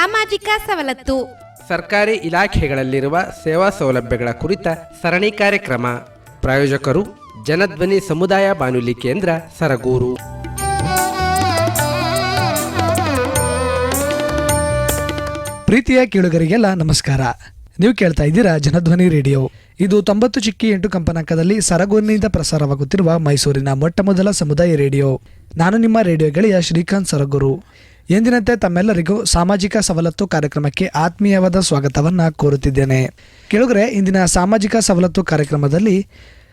ಸಾಮಾಜಿಕ ಸವಲತ್ತು. ಸರ್ಕಾರಿ ಇಲಾಖೆಗಳಲ್ಲಿರುವ ಸೇವಾ ಸೌಲಭ್ಯಗಳ ಕುರಿತ ಸರಣಿ ಕಾರ್ಯಕ್ರಮ. ಪ್ರಾಯೋಜಕರು ಜನಧ್ವನಿ ಸಮುದಾಯ ಬಾನುಲಿ ಕೇಂದ್ರ ಸರಗೂರು. ಪ್ರೀತಿಯ ಕೇಳುಗರಿಗೆಲ್ಲ ನಮಸ್ಕಾರ. ನೀವು ಕೇಳ್ತಾ ಇದ್ದೀರಾ ಜನಧ್ವನಿ ರೇಡಿಯೋ. ಇದು 90.8 ಕಂಪನಾಂಕದಲ್ಲಿ ಸರಗೂರಿನಿಂದ ಪ್ರಸಾರವಾಗುತ್ತಿರುವ ಮೈಸೂರಿನ ಮೊಟ್ಟಮೊದಲ ಸಮುದಾಯ ರೇಡಿಯೋ. ನಾನು ನಿಮ್ಮ ರೇಡಿಯೋ ಗೆಳೆಯ ಶ್ರೀಕಾಂತ್ ಸರಗೂರು. ಎಂದಿನಂತೆ ತಮ್ಮೆಲ್ಲರಿಗೂ ಸಾಮಾಜಿಕ ಸವಲತ್ತು ಕಾರ್ಯಕ್ರಮಕ್ಕೆ ಆತ್ಮೀಯವಾದ ಸ್ವಾಗತವನ್ನು ಕೋರುತ್ತಿದ್ದೇನೆ. ಕೇಳುಗರೆ, ಇಂದಿನ ಸಾಮಾಜಿಕ ಸವಲತ್ತು ಕಾರ್ಯಕ್ರಮದಲ್ಲಿ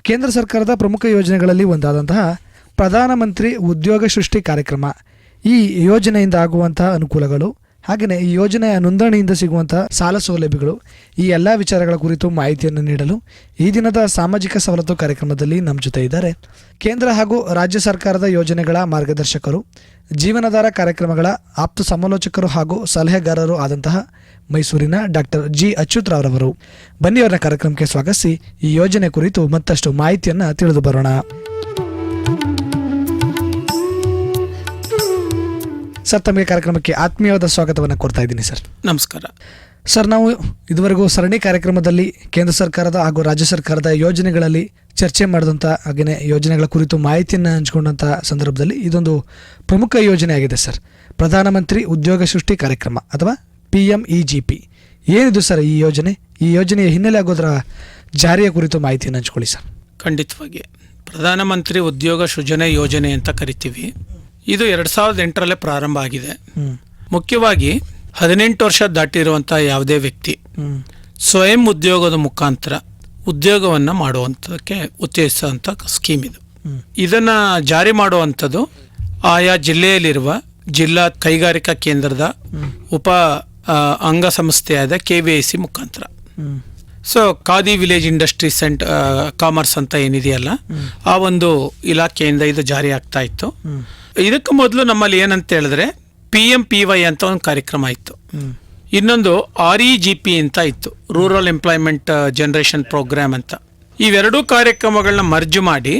ಕೇಂದ್ರ ಸರ್ಕಾರದ ಪ್ರಮುಖ ಯೋಜನೆಗಳಲ್ಲಿ ಒಂದಾದಂತಹ ಪ್ರಧಾನಮಂತ್ರಿ ಉದ್ಯೋಗ ಸೃಷ್ಟಿ ಕಾರ್ಯಕ್ರಮ, ಈ ಯೋಜನೆಯಿಂದ ಆಗುವಂತಹ ಅನುಕೂಲಗಳು, ಹಾಗೆಯೇ ಈ ಯೋಜನೆಯ ನೋಂದಣಿಯಿಂದ ಸಿಗುವಂತಹ ಸಾಲ ಸೌಲಭ್ಯಗಳು, ಈ ಎಲ್ಲ ವಿಚಾರಗಳ ಕುರಿತು ಮಾಹಿತಿಯನ್ನು ನೀಡಲು ಈ ದಿನದ ಸಾಮಾಜಿಕ ಸವಲತ್ತು ಕಾರ್ಯಕ್ರಮದಲ್ಲಿ ನಮ್ಮ ಜೊತೆ ಇದ್ದಾರೆ ಕೇಂದ್ರ ಹಾಗೂ ರಾಜ್ಯ ಸರ್ಕಾರದ ಯೋಜನೆಗಳ ಮಾರ್ಗದರ್ಶಕರು, ಜೀವನಾಧಾರ ಕಾರ್ಯಕ್ರಮಗಳ ಆಪ್ತ ಸಮಾಲೋಚಕರು ಹಾಗೂ ಸಲಹೆಗಾರರು ಆದಂತಹ ಮೈಸೂರಿನ ಡಾಕ್ಟರ್ ಜಿ ಅಚ್ಯುತರವರು. ಬನ್ನಿ ಅವರ ಕಾರ್ಯಕ್ರಮಕ್ಕೆ ಸ್ವಾಗತಿಸಿ ಈ ಯೋಜನೆ ಕುರಿತು ಮತ್ತಷ್ಟು ಮಾಹಿತಿಯನ್ನು ತಿಳಿದು ಬರೋಣ. ಸರ್, ತಮಗೆ ಕಾರ್ಯಕ್ರಮಕ್ಕೆ ಆತ್ಮೀಯವಾದ ಸ್ವಾಗತವನ್ನು ಕೊಡ್ತಾ ಇದ್ದೀನಿ ಸರ್. ನಮಸ್ಕಾರ ಸರ್. ನಾವು ಇದುವರೆಗೂ ಸರಣಿ ಕಾರ್ಯಕ್ರಮದಲ್ಲಿ ಕೇಂದ್ರ ಸರ್ಕಾರದ ಹಾಗೂ ರಾಜ್ಯ ಸರ್ಕಾರದ ಯೋಜನೆಗಳಲ್ಲಿ ಚರ್ಚೆ ಮಾಡಿದಂಥ ಹಾಗೆಯೇ ಯೋಜನೆಗಳ ಕುರಿತು ಮಾಹಿತಿಯನ್ನು ಹಂಚಿಕೊಂಡಂಥ ಸಂದರ್ಭದಲ್ಲಿ ಇದೊಂದು ಪ್ರಮುಖ ಯೋಜನೆ ಆಗಿದೆ ಸರ್. ಪ್ರಧಾನಮಂತ್ರಿ ಉದ್ಯೋಗ ಸೃಷ್ಟಿ ಕಾರ್ಯಕ್ರಮ ಅಥವಾ PMEGP. ಏನಿದು ಸರ್ ಈ ಯೋಜನೆ? ಈ ಯೋಜನೆಯ ಹಿನ್ನೆಲೆ ಆಗೋದರ ಜಾರಿಯ ಕುರಿತು ಮಾಹಿತಿಯನ್ನು ಹಂಚ್ಕೊಳ್ಳಿ ಸರ್. ಖಂಡಿತವಾಗಿ ಪ್ರಧಾನಮಂತ್ರಿ ಉದ್ಯೋಗ ಸೃಜನೆ ಯೋಜನೆ ಅಂತ ಕರಿತೀವಿ. ಇದು 2008 ಪ್ರಾರಂಭ ಆಗಿದೆ. ಮುಖ್ಯವಾಗಿ 18 ವರ್ಷ ದಾಟಿರುವಂತಹ ಯಾವುದೇ ವ್ಯಕ್ತಿ ಸ್ವಯಂ ಉದ್ಯೋಗದ ಮುಖಾಂತರ ಉದ್ಯೋಗವನ್ನು ಮಾಡುವಂಥದ್ದಕ್ಕೆ ಉತ್ತೇಜಿಸುವಂಥ ಸ್ಕೀಮ್ ಇದು. ಇದನ್ನ ಜಾರಿ ಮಾಡುವಂಥದ್ದು ಆಯಾ ಜಿಲ್ಲೆಯಲ್ಲಿರುವ ಜಿಲ್ಲಾ ಕೈಗಾರಿಕಾ ಕೇಂದ್ರದ ಉಪ ಅಂಗಸಂಸ್ಥೆಯಾದ KVIC ಮುಖಾಂತರ. So khadi village industries and commerce ಅಂತ ಏನಿದೆಯಲ್ಲ, ಆ ಒಂದು ಇಲಾಖೆಯಿಂದ ಇದು ಜಾರಿ ಆಗ್ತಾ ಇತ್ತು. ಇದಕ್ಕೆ ಮೊದಲು ನಮ್ಮಲ್ಲಿ ಏನಂತ ಹೇಳಿದ್ರೆ PMPY ಅಂತ ಒಂದು ಕಾರ್ಯಕ್ರಮ ಇತ್ತು. ಇನ್ನೊಂದು REGP ಅಂತ ಇತ್ತು, ರೂರಲ್ ಎಂಪ್ಲಾಯ್ಮೆಂಟ್ ಜನರೇಷನ್ ಪ್ರೋಗ್ರಾಮ್ ಅಂತ. ಇವೆರಡೂ ಕಾರ್ಯಕ್ರಮಗಳನ್ನ ಮರ್ಜ್ ಮಾಡಿ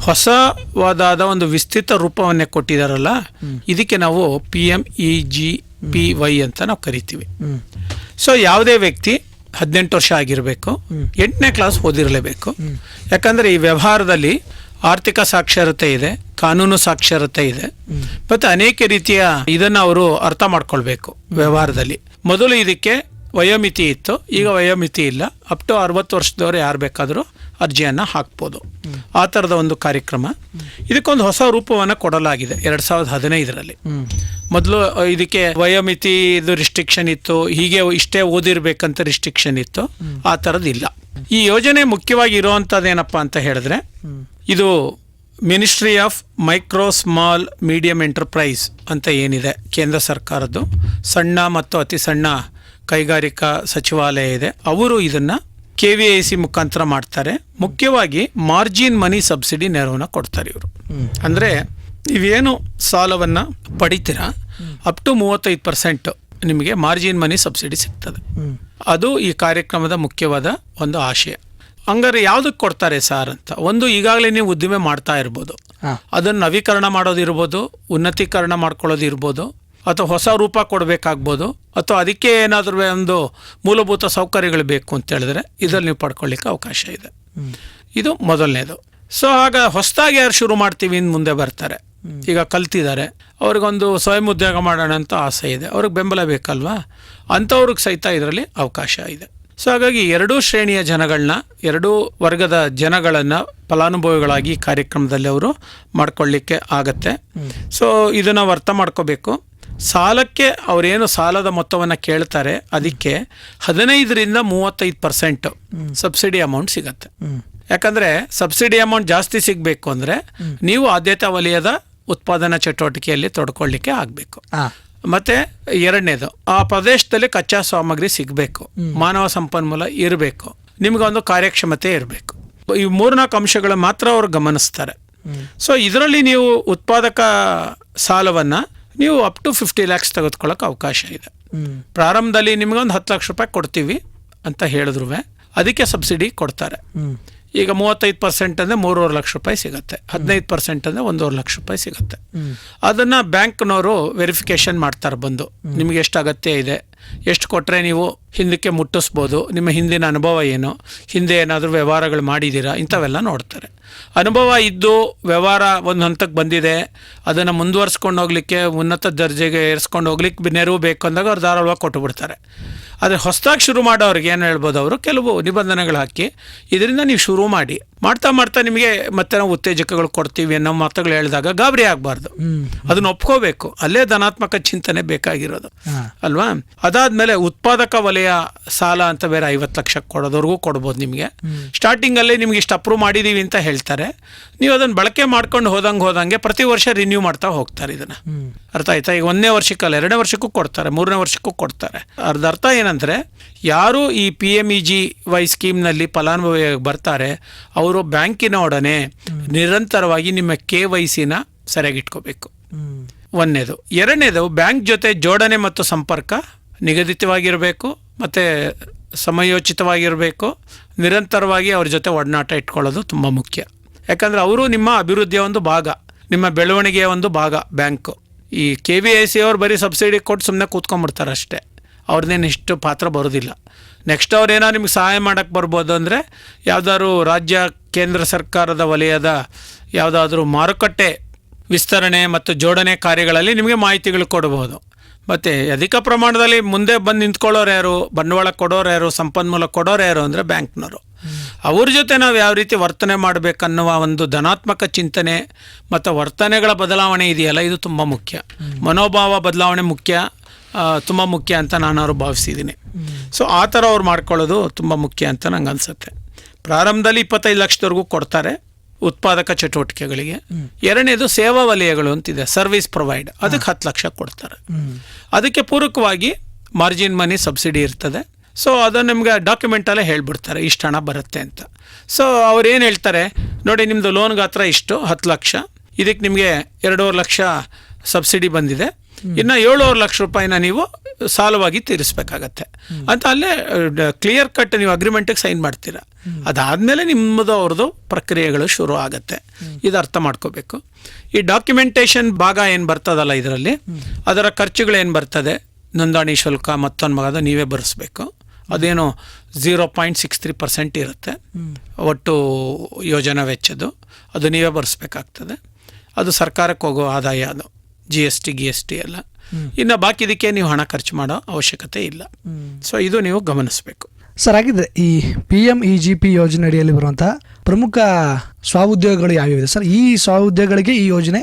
ಹೊಸವಾದ ಒಂದು ವಿಸ್ತೃತ ರೂಪವನ್ನೇ ಕೊಟ್ಟಿದಾರಲ್ಲ, ಇದಕ್ಕೆ ನಾವು PMEGPY ಅಂತ ನಾವು ಕರಿತೀವಿ. ಸೊ ಯಾವುದೇ ವ್ಯಕ್ತಿ 18 ವರ್ಷ ಆಗಿರಬೇಕು, 8ನೇ ಕ್ಲಾಸ್ ಓದಿರಲೇಬೇಕು. ಯಾಕಂದ್ರೆ ಈ ವ್ಯವಹಾರದಲ್ಲಿ ಆರ್ಥಿಕ ಸಾಕ್ಷರತೆ ಇದೆ, ಕಾನೂನು ಸಾಕ್ಷರತೆ ಇದೆ, ಮತ್ತೆ ಅನೇಕ ರೀತಿಯ ಇದನ್ನ ಅವರು ಅರ್ಥ ಮಾಡ್ಕೊಳ್ಬೇಕು. ವ್ಯವಹಾರದಲ್ಲಿ ಮೊದಲು ಇದಕ್ಕೆ ವಯೋಮಿತಿ ಇತ್ತು, ಈಗ ವಯೋಮಿತಿ ಇಲ್ಲ. ಅಪ್ ಟು 60 ವರ್ಷದವರು ಯಾರು ಬೇಕಾದರೂ ಅರ್ಜಿಯನ್ನು ಹಾಕ್ಬೋದು. ಆ ಥರದ ಒಂದು ಕಾರ್ಯಕ್ರಮ. ಇದಕ್ಕೊಂದು ಹೊಸ ರೂಪವನ್ನು ಕೊಡಲಾಗಿದೆ 2015ರಲ್ಲಿ. ಮೊದಲು ಇದಕ್ಕೆ ವಯೋಮಿತಿ ಇದು ರಿಸ್ಟ್ರಿಕ್ಷನ್ ಇತ್ತು, ಹೀಗೆ ಇಷ್ಟೇ ಓದಿರ್ಬೇಕಂತ ರಿಸ್ಟ್ರಿಕ್ಷನ್ ಇತ್ತು. ಆ ಥರದ್ದಿಲ್ಲ. ಈ ಯೋಜನೆ ಮುಖ್ಯವಾಗಿ ಇರುವಂಥದ್ದು ಏನಪ್ಪ ಅಂತ ಹೇಳಿದ್ರೆ, ಇದು ministry of micro small medium enterprise ಅಂತ ಏನಿದೆ ಕೇಂದ್ರ ಸರ್ಕಾರದ್ದು, ಸಣ್ಣ ಮತ್ತು ಅತಿ ಸಣ್ಣ ಕೈಗಾರಿಕಾ ಸಚಿವಾಲಯ ಇದೆ, ಅವರು ಇದನ್ನ KVIC ಮುಖಾಂತರ ಮಾಡ್ತಾರೆ. ಮುಖ್ಯವಾಗಿ ಮಾರ್ಜಿನ್ ಮನಿ ಸಬ್ಸಿಡಿ ನೆರವನ್ನ ಕೊಡ್ತಾರೆ ಇವರು. ಅಂದ್ರೆ ನೀವೇನು ಸಾಲವನ್ನ ಪಡಿತೀರಾ ಅಪ್ ಟು 35% ನಿಮಗೆ ಮಾರ್ಜಿನ್ ಮನಿ ಸಬ್ಸಿಡಿ ಸಿಗ್ತದೆ. ಅದು ಈ ಕಾರ್ಯಕ್ರಮದ ಮುಖ್ಯವಾದ ಒಂದು ಆಶಯ. ಹಂಗಾರೆ ಯಾವ್ದಕ್ಕೆ ಕೊಡ್ತಾರೆ ಸರ್ ಅಂತ, ಒಂದು ಈಗಾಗಲೇ ನೀವು ಉದ್ದಿಮೆ ಮಾಡ್ತಾ ಇರ್ಬೋದು, ಅದನ್ನು ನವೀಕರಣ ಮಾಡೋದಿರ್ಬೋದು, ಉನ್ನತೀಕರಣ ಮಾಡ್ಕೊಳ್ಳೋದು ಇರ್ಬೋದು, ಅಥವಾ ಹೊಸ ರೂಪ ಕೊಡಬೇಕಾಗ್ಬೋದು, ಅಥವಾ ಅದಕ್ಕೆ ಏನಾದರೂ ಒಂದು ಮೂಲಭೂತ ಸೌಕರ್ಯಗಳು ಬೇಕು ಅಂತ ಹೇಳಿದ್ರೆ ಇದರಲ್ಲಿ ನೀವು ಪಡ್ಕೊಳ್ಳಿಕ್ಕೆ ಅವಕಾಶ ಇದೆ. ಇದು ಮೊದಲನೇದು. ಸೊ ಆಗ ಹೊಸದಾಗಿ ಯಾರು ಶುರು ಮಾಡ್ತೀವಿ ಇನ್ನು ಮುಂದೆ ಬರ್ತಾರೆ, ಈಗ ಕಲ್ತಿದ್ದಾರೆ, ಅವ್ರಿಗೊಂದು ಸ್ವಯಂ ಉದ್ಯೋಗ ಮಾಡೋಣ ಅಂತ ಆಸೆ ಇದೆ, ಅವ್ರಿಗೆ ಬೆಂಬಲ ಬೇಕಲ್ವಾ, ಅಂಥವ್ರಿಗೆ ಸಹಿತ ಇದರಲ್ಲಿ ಅವಕಾಶ ಇದೆ. ಸೊ ಹಾಗಾಗಿ ಎರಡೂ ಶ್ರೇಣಿಯ ಜನಗಳನ್ನ, ಎರಡೂ ವರ್ಗದ ಜನಗಳನ್ನ ಫಲಾನುಭವಿಗಳಾಗಿ ಈ ಕಾರ್ಯಕ್ರಮದಲ್ಲಿ ಅವರು ಮಾಡ್ಕೊಳ್ಳಿಕ್ಕೆ ಆಗತ್ತೆ. ಸೊ ಇದನ್ನ ನಾವು ಅರ್ಥ ಮಾಡ್ಕೋಬೇಕು. ಸಾಲಕ್ಕೆ ಅವರೇನು ಸಾಲದ ಮೊತ್ತವನ್ನು ಕೇಳ್ತಾರೆ ಅದಕ್ಕೆ 15ರಿಂದ 35% ಸಬ್ಸಿಡಿ ಅಮೌಂಟ್ ಸಿಗತ್ತೆ. ಯಾಕಂದ್ರೆ ಸಬ್ಸಿಡಿ ಅಮೌಂಟ್ ಜಾಸ್ತಿ ಸಿಗಬೇಕು ಅಂದ್ರೆ ನೀವು ಆದ್ಯತಾ ವಲಯದ ಉತ್ಪಾದನಾ ಚಟುವಟಿಕೆಯಲ್ಲಿ ತೊಡ್ಕೊಳ್ಳಿಕ್ಕೆ ಆಗಬೇಕು. ಮತ್ತೆ ಎರಡನೇದು, ಆ ಪ್ರದೇಶದಲ್ಲಿ ಕಚ್ಚಾ ಸಾಮಗ್ರಿ ಸಿಗಬೇಕು, ಮಾನವ ಸಂಪನ್ಮೂಲ ಇರಬೇಕು, ನಿಮ್ಗೊಂದು ಕಾರ್ಯಕ್ಷಮತೆ ಇರಬೇಕು. ಈ 3-4 ಅಂಶಗಳು ಮಾತ್ರ ಅವರು ಗಮನಿಸ್ತಾರೆ. ಸೊ ಇದರಲ್ಲಿ ನೀವು ಉತ್ಪಾದಕ ಸಾಲವನ್ನ ನೀವು ಅಪ್ ಟು 50 lakhs ತೆಗೆದುಕೊಳ್ಳೋಕೆ ಅವಕಾಶ ಇದೆ. ಪ್ರಾರಂಭದಲ್ಲಿ ನಿಮ್ಗೊಂದು 10 ಲಕ್ಷ ರೂಪಾಯಿ ಕೊಡ್ತೀವಿ ಅಂತ ಹೇಳಿದ್ರು ಅದಕ್ಕೆ ಸಬ್ಸಿಡಿ ಕೊಡ್ತಾರೆ. ಈಗ 35% ಅಂದರೆ 3.5 ಲಕ್ಷ ರೂಪಾಯಿ ಸಿಗುತ್ತೆ, 15% ಅಂದರೆ 1.5 ಲಕ್ಷ ರೂಪಾಯಿ ಸಿಗುತ್ತೆ. ಅದನ್ನು ಬ್ಯಾಂಕ್ನವರು ವೆರಿಫಿಕೇಷನ್ ಮಾಡ್ತಾರೆ ಬಂದು, ನಿಮಗೆ ಎಷ್ಟು ಅಗತ್ಯ ಇದೆ, ಎಷ್ಟು ಕೊಟ್ಟರೆ ನೀವು ಹಿಂದಕ್ಕೆ ಮುಟ್ಟಿಸ್ಬೋದು, ನಿಮ್ಮ ಹಿಂದಿನ ಅನುಭವ ಏನು, ಹಿಂದೆ ಏನಾದರೂ ವ್ಯವಹಾರಗಳು ಮಾಡಿದ್ದೀರಾ, ಇಂಥವೆಲ್ಲ ನೋಡ್ತಾರೆ. ಅನುಭವ ಇದ್ದು ವ್ಯವಹಾರ ಒಂದು ಹಂತಕ್ಕೆ ಬಂದಿದೆ, ಅದನ್ನು ಮುಂದುವರ್ಸ್ಕೊಂಡು ಹೋಗ್ಲಿಕ್ಕೆ, ಉನ್ನತ ದರ್ಜೆಗೆ ಏರಿಸ್ಕೊಂಡು ಹೋಗ್ಲಿಕ್ಕೆ ನೆರವು ಬೇಕು ಅಂದಾಗ ಅವ್ರು ಧಾರಾಳವಾಗಿ ಕೊಟ್ಟು ಬಿಡ್ತಾರೆ. ಆದರೆ ಹೊಸದಾಗಿ ಶುರು ಮಾಡೋರಿಗೆ ಏನು ಹೇಳ್ಬೋದು, ಅವರು ಕೆಲವು ನಿಬಂಧನೆಗಳು ಹಾಕಿ ಇದರಿಂದ ನೀವು ಶುರು ಮಾಡಿ, ಮಾಡ್ತಾ ಮಾಡ್ತಾ ನಿಮಗೆ ಮತ್ತೆ ನಾವು ಉತ್ತೇಜಕಗಳು ಕೊಡ್ತೀವಿ ಅನ್ನೋ ಮಾತುಗಳು ಹೇಳಿದಾಗ ಗಾಬರಿ ಆಗಬಾರ್ದು, ಅದನ್ನ ಒಪ್ಕೋಬೇಕು. ಅಲ್ಲೇ ಧನಾತ್ಮಕ ಚಿಂತನೆ ಬೇಕಾಗಿರೋದು ಅಲ್ವಾ. ಅದಾದ್ಮೇಲೆ ಉತ್ಪಾದಕ ವಲಯ ಸಾಲ ಅಂತ ಬೇರೆ 50 ಲಕ್ಷ ಕೊಡೋದವ್ರಿಗೂ ಕೊಡ್ಬೋದು. ನಿಮಗೆ ಸ್ಟಾರ್ಟಿಂಗಲ್ಲೇ ನಿಮ್ಗೆ ಇಷ್ಟು ಅಪ್ರೂವ್ ಮಾಡಿದೀವಿ ಅಂತ ಹೇಳ್ತಾರೆ, ನೀವು ಅದನ್ನು ಬಳಕೆ ಮಾಡ್ಕೊಂಡು ಹೋದಂಗೆ ಪ್ರತಿ ವರ್ಷ ರಿನ್ಯೂ ಮಾಡ್ತಾ ಹೋಗ್ತಾರೆ ಇದನ್ನ. ಅರ್ಥ ಆಯ್ತಾ? ಈಗ 1ನೇ ವರ್ಷಕ್ಕಲ್ಲ 2ನೇ ವರ್ಷಕ್ಕೂ ಕೊಡ್ತಾರೆ, 3ನೇ ವರ್ಷಕ್ಕೂ ಕೊಡ್ತಾರೆ. ಅರ್ಥ ಏನಂದ್ರೆ, ಯಾರು ಈ PMEGY ಸ್ಕೀಮ್ನಲ್ಲಿ ಫಲಾನುಭವಿ ಬರ್ತಾರೆ ಅವರು ಬ್ಯಾಂಕಿನೊಡನೆ ನಿರಂತರವಾಗಿ ನಿಮ್ಮ KYCನ ಸರಿಯಾಗಿಟ್ಕೋಬೇಕು. 1ನೇದು. 2ನೇದು, ಬ್ಯಾಂಕ್ ಜೊತೆ ಜೋಡಣೆ ಮತ್ತು ಸಂಪರ್ಕ ನಿಗದಿತವಾಗಿರಬೇಕು, ಮತ್ತು ಸಮಯೋಚಿತವಾಗಿರಬೇಕು. ನಿರಂತರವಾಗಿ ಅವ್ರ ಜೊತೆ ಒಡನಾಟ ಇಟ್ಕೊಳ್ಳೋದು ತುಂಬ ಮುಖ್ಯ. ಯಾಕಂದರೆ ಅವರು ನಿಮ್ಮ ಅಭಿವೃದ್ಧಿಯ ಒಂದು ಭಾಗ, ನಿಮ್ಮ ಬೆಳವಣಿಗೆಯ ಒಂದು ಭಾಗ ಬ್ಯಾಂಕು. ಈ KVIC ಅವ್ರು ಬರೀ ಸಬ್ಸಿಡಿ ಕೊಟ್ಟು ಸುಮ್ಮನೆ ಕೂತ್ಕೊಂಡ್ಬಿಡ್ತಾರೆ ಅಷ್ಟೇ, ಅವ್ರದ್ದೇನು ಇಷ್ಟು ಪಾತ್ರ ಬರೋದಿಲ್ಲ. ನೆಕ್ಸ್ಟ್ ಅವ್ರೇನೋ ನಿಮ್ಗೆ ಸಹಾಯ ಮಾಡೋಕ್ಕೆ ಬರ್ಬೋದು ಅಂದರೆ, ಯಾವುದಾದ್ರು ರಾಜ್ಯ ಕೇಂದ್ರ ಸರ್ಕಾರದ ವಲಯದ ಯಾವುದಾದ್ರೂ ಮಾರುಕಟ್ಟೆ ವಿಸ್ತರಣೆ ಮತ್ತು ಜೋಡಣೆ ಕಾರ್ಯಗಳಲ್ಲಿ ನಿಮಗೆ ಮಾಹಿತಿಗಳು ಕೊಡಬಹುದು. ಮತ್ತು ಅಧಿಕ ಪ್ರಮಾಣದಲ್ಲಿ ಮುಂದೆ ಬಂದು ನಿಂತ್ಕೊಳ್ಳೋರು ಯಾರು, ಬಂಡವಾಳ ಕೊಡೋರು ಯಾರು, ಸಂಪನ್ಮೂಲ ಕೊಡೋರು ಯಾರು ಅಂದರೆ ಬ್ಯಾಂಕ್ನವರು. ಅವ್ರ ಜೊತೆ ನಾವು ಯಾವ ರೀತಿ ವರ್ತನೆ ಮಾಡಬೇಕನ್ನುವ ಒಂದು ಧನಾತ್ಮಕ ಚಿಂತನೆ ಮತ್ತು ವರ್ತನೆಗಳ ಬದಲಾವಣೆ ಇದೆಯಲ್ಲ, ಇದು ತುಂಬ ಮುಖ್ಯ. ಮನೋಭಾವ ಬದಲಾವಣೆ ತುಂಬ ಮುಖ್ಯ ಅಂತ ನಾನು ಭಾವಿಸಿದ್ದೀನಿ. ಸೊ ಆ ಥರ ಅವ್ರು ಮಾಡ್ಕೊಳ್ಳೋದು ತುಂಬ ಮುಖ್ಯ ಅಂತ ನಂಗೆ ಅನಿಸುತ್ತೆ. ಪ್ರಾರಂಭದಲ್ಲಿ 25 ಲಕ್ಷದವರೆಗೂ ಕೊಡ್ತಾರೆ ಉತ್ಪಾದಕ ಚಟುವಟಿಕೆಗಳಿಗೆ. 2ನೇದು ಸೇವಾ ವಲಯಗಳು ಅಂತಿದೆ, ಸರ್ವಿಸ್ ಪ್ರೊವೈಡ್, ಅದಕ್ಕೆ 10 ಲಕ್ಷ ಕೊಡ್ತಾರೆ. ಅದಕ್ಕೆ ಪೂರಕವಾಗಿ ಮಾರ್ಜಿನ್ ಮನಿ ಸಬ್ಸಿಡಿ ಇರ್ತದೆ. ಸೊ ಅದನ್ನು ನಿಮ್ಗೆ ಡಾಕ್ಯುಮೆಂಟಲ್ಲೇ ಹೇಳ್ಬಿಡ್ತಾರೆ ಇಷ್ಟು ಹಣ ಬರುತ್ತೆ ಅಂತ. ಸೊ ಅವ್ರು ಏನು ಹೇಳ್ತಾರೆ ನೋಡಿ, ನಿಮ್ಮದು ಲೋನ್ ಗಾತ್ರ ಇಷ್ಟು 10 ಲಕ್ಷ, ಇದಕ್ಕೆ ನಿಮಗೆ 2.5 ಲಕ್ಷ ಸಬ್ಸಿಡಿ ಬಂದಿದೆ, ಇನ್ನು 7.5 ಲಕ್ಷ ರೂಪಾಯಿನ ನೀವು ಸಾಲವಾಗಿ ತೀರಿಸಬೇಕಾಗತ್ತೆ ಅಂತ ಅಲ್ಲೇ ಕ್ಲಿಯರ್ ಕಟ್ ನೀವು ಅಗ್ರಿಮೆಂಟಿಗೆ ಸೈನ್ ಮಾಡ್ತೀರಾ. ಅದಾದಮೇಲೆ ನಿಮ್ಮದು ಅವ್ರದ್ದು ಪ್ರಕ್ರಿಯೆಗಳು ಶುರು ಆಗುತ್ತೆ. ಇದು ಅರ್ಥ ಮಾಡ್ಕೋಬೇಕು. ಈ ಡಾಕ್ಯುಮೆಂಟೇಷನ್ ಭಾಗ ಏನು ಬರ್ತದಲ್ಲ ಇದರಲ್ಲಿ, ಅದರ ಖರ್ಚುಗಳೇನು ಬರ್ತದೆ, ನೋಂದಣಿ ಶುಲ್ಕ ಮತ್ತೊಂದು ನೀವೇ ಭರಿಸ್ಬೇಕು. ಅದೇನು 0.63% ಇರುತ್ತೆ ಒಟ್ಟು ಯೋಜನಾ ವೆಚ್ಚದ್ದು, ಅದು ನೀವೇ ಭರಿಸ್ಬೇಕಾಗ್ತದೆ. ಅದು ಸರ್ಕಾರಕ್ಕೆ ಹೋಗೋ ಆದಾಯ, ಅದು GST ಎಲ್ಲ. ಇನ್ನು ಬಾಕಿದಕ್ಕೆ ನೀವು ಹಣ ಖರ್ಚು ಮಾಡೋ ಅವಶ್ಯಕತೆ ಇಲ್ಲ. ಸೊ ಇದು ನೀವು ಗಮನಿಸಬೇಕು. ಸರ್, ಹಾಗಿದ್ರೆ ಈ PMEGP ಯೋಜನೆ ಅಡಿಯಲ್ಲಿ ಬರುವಂತಹ ಪ್ರಮುಖ ಸ್ವಉದ್ಯೋಗಗಳು ಯಾವ್ಯಾವಿದೆ ಸರ್? ಈ ಸ್ವಉದ್ಯೋಗಗಳಿಗೆ ಈ ಯೋಜನೆ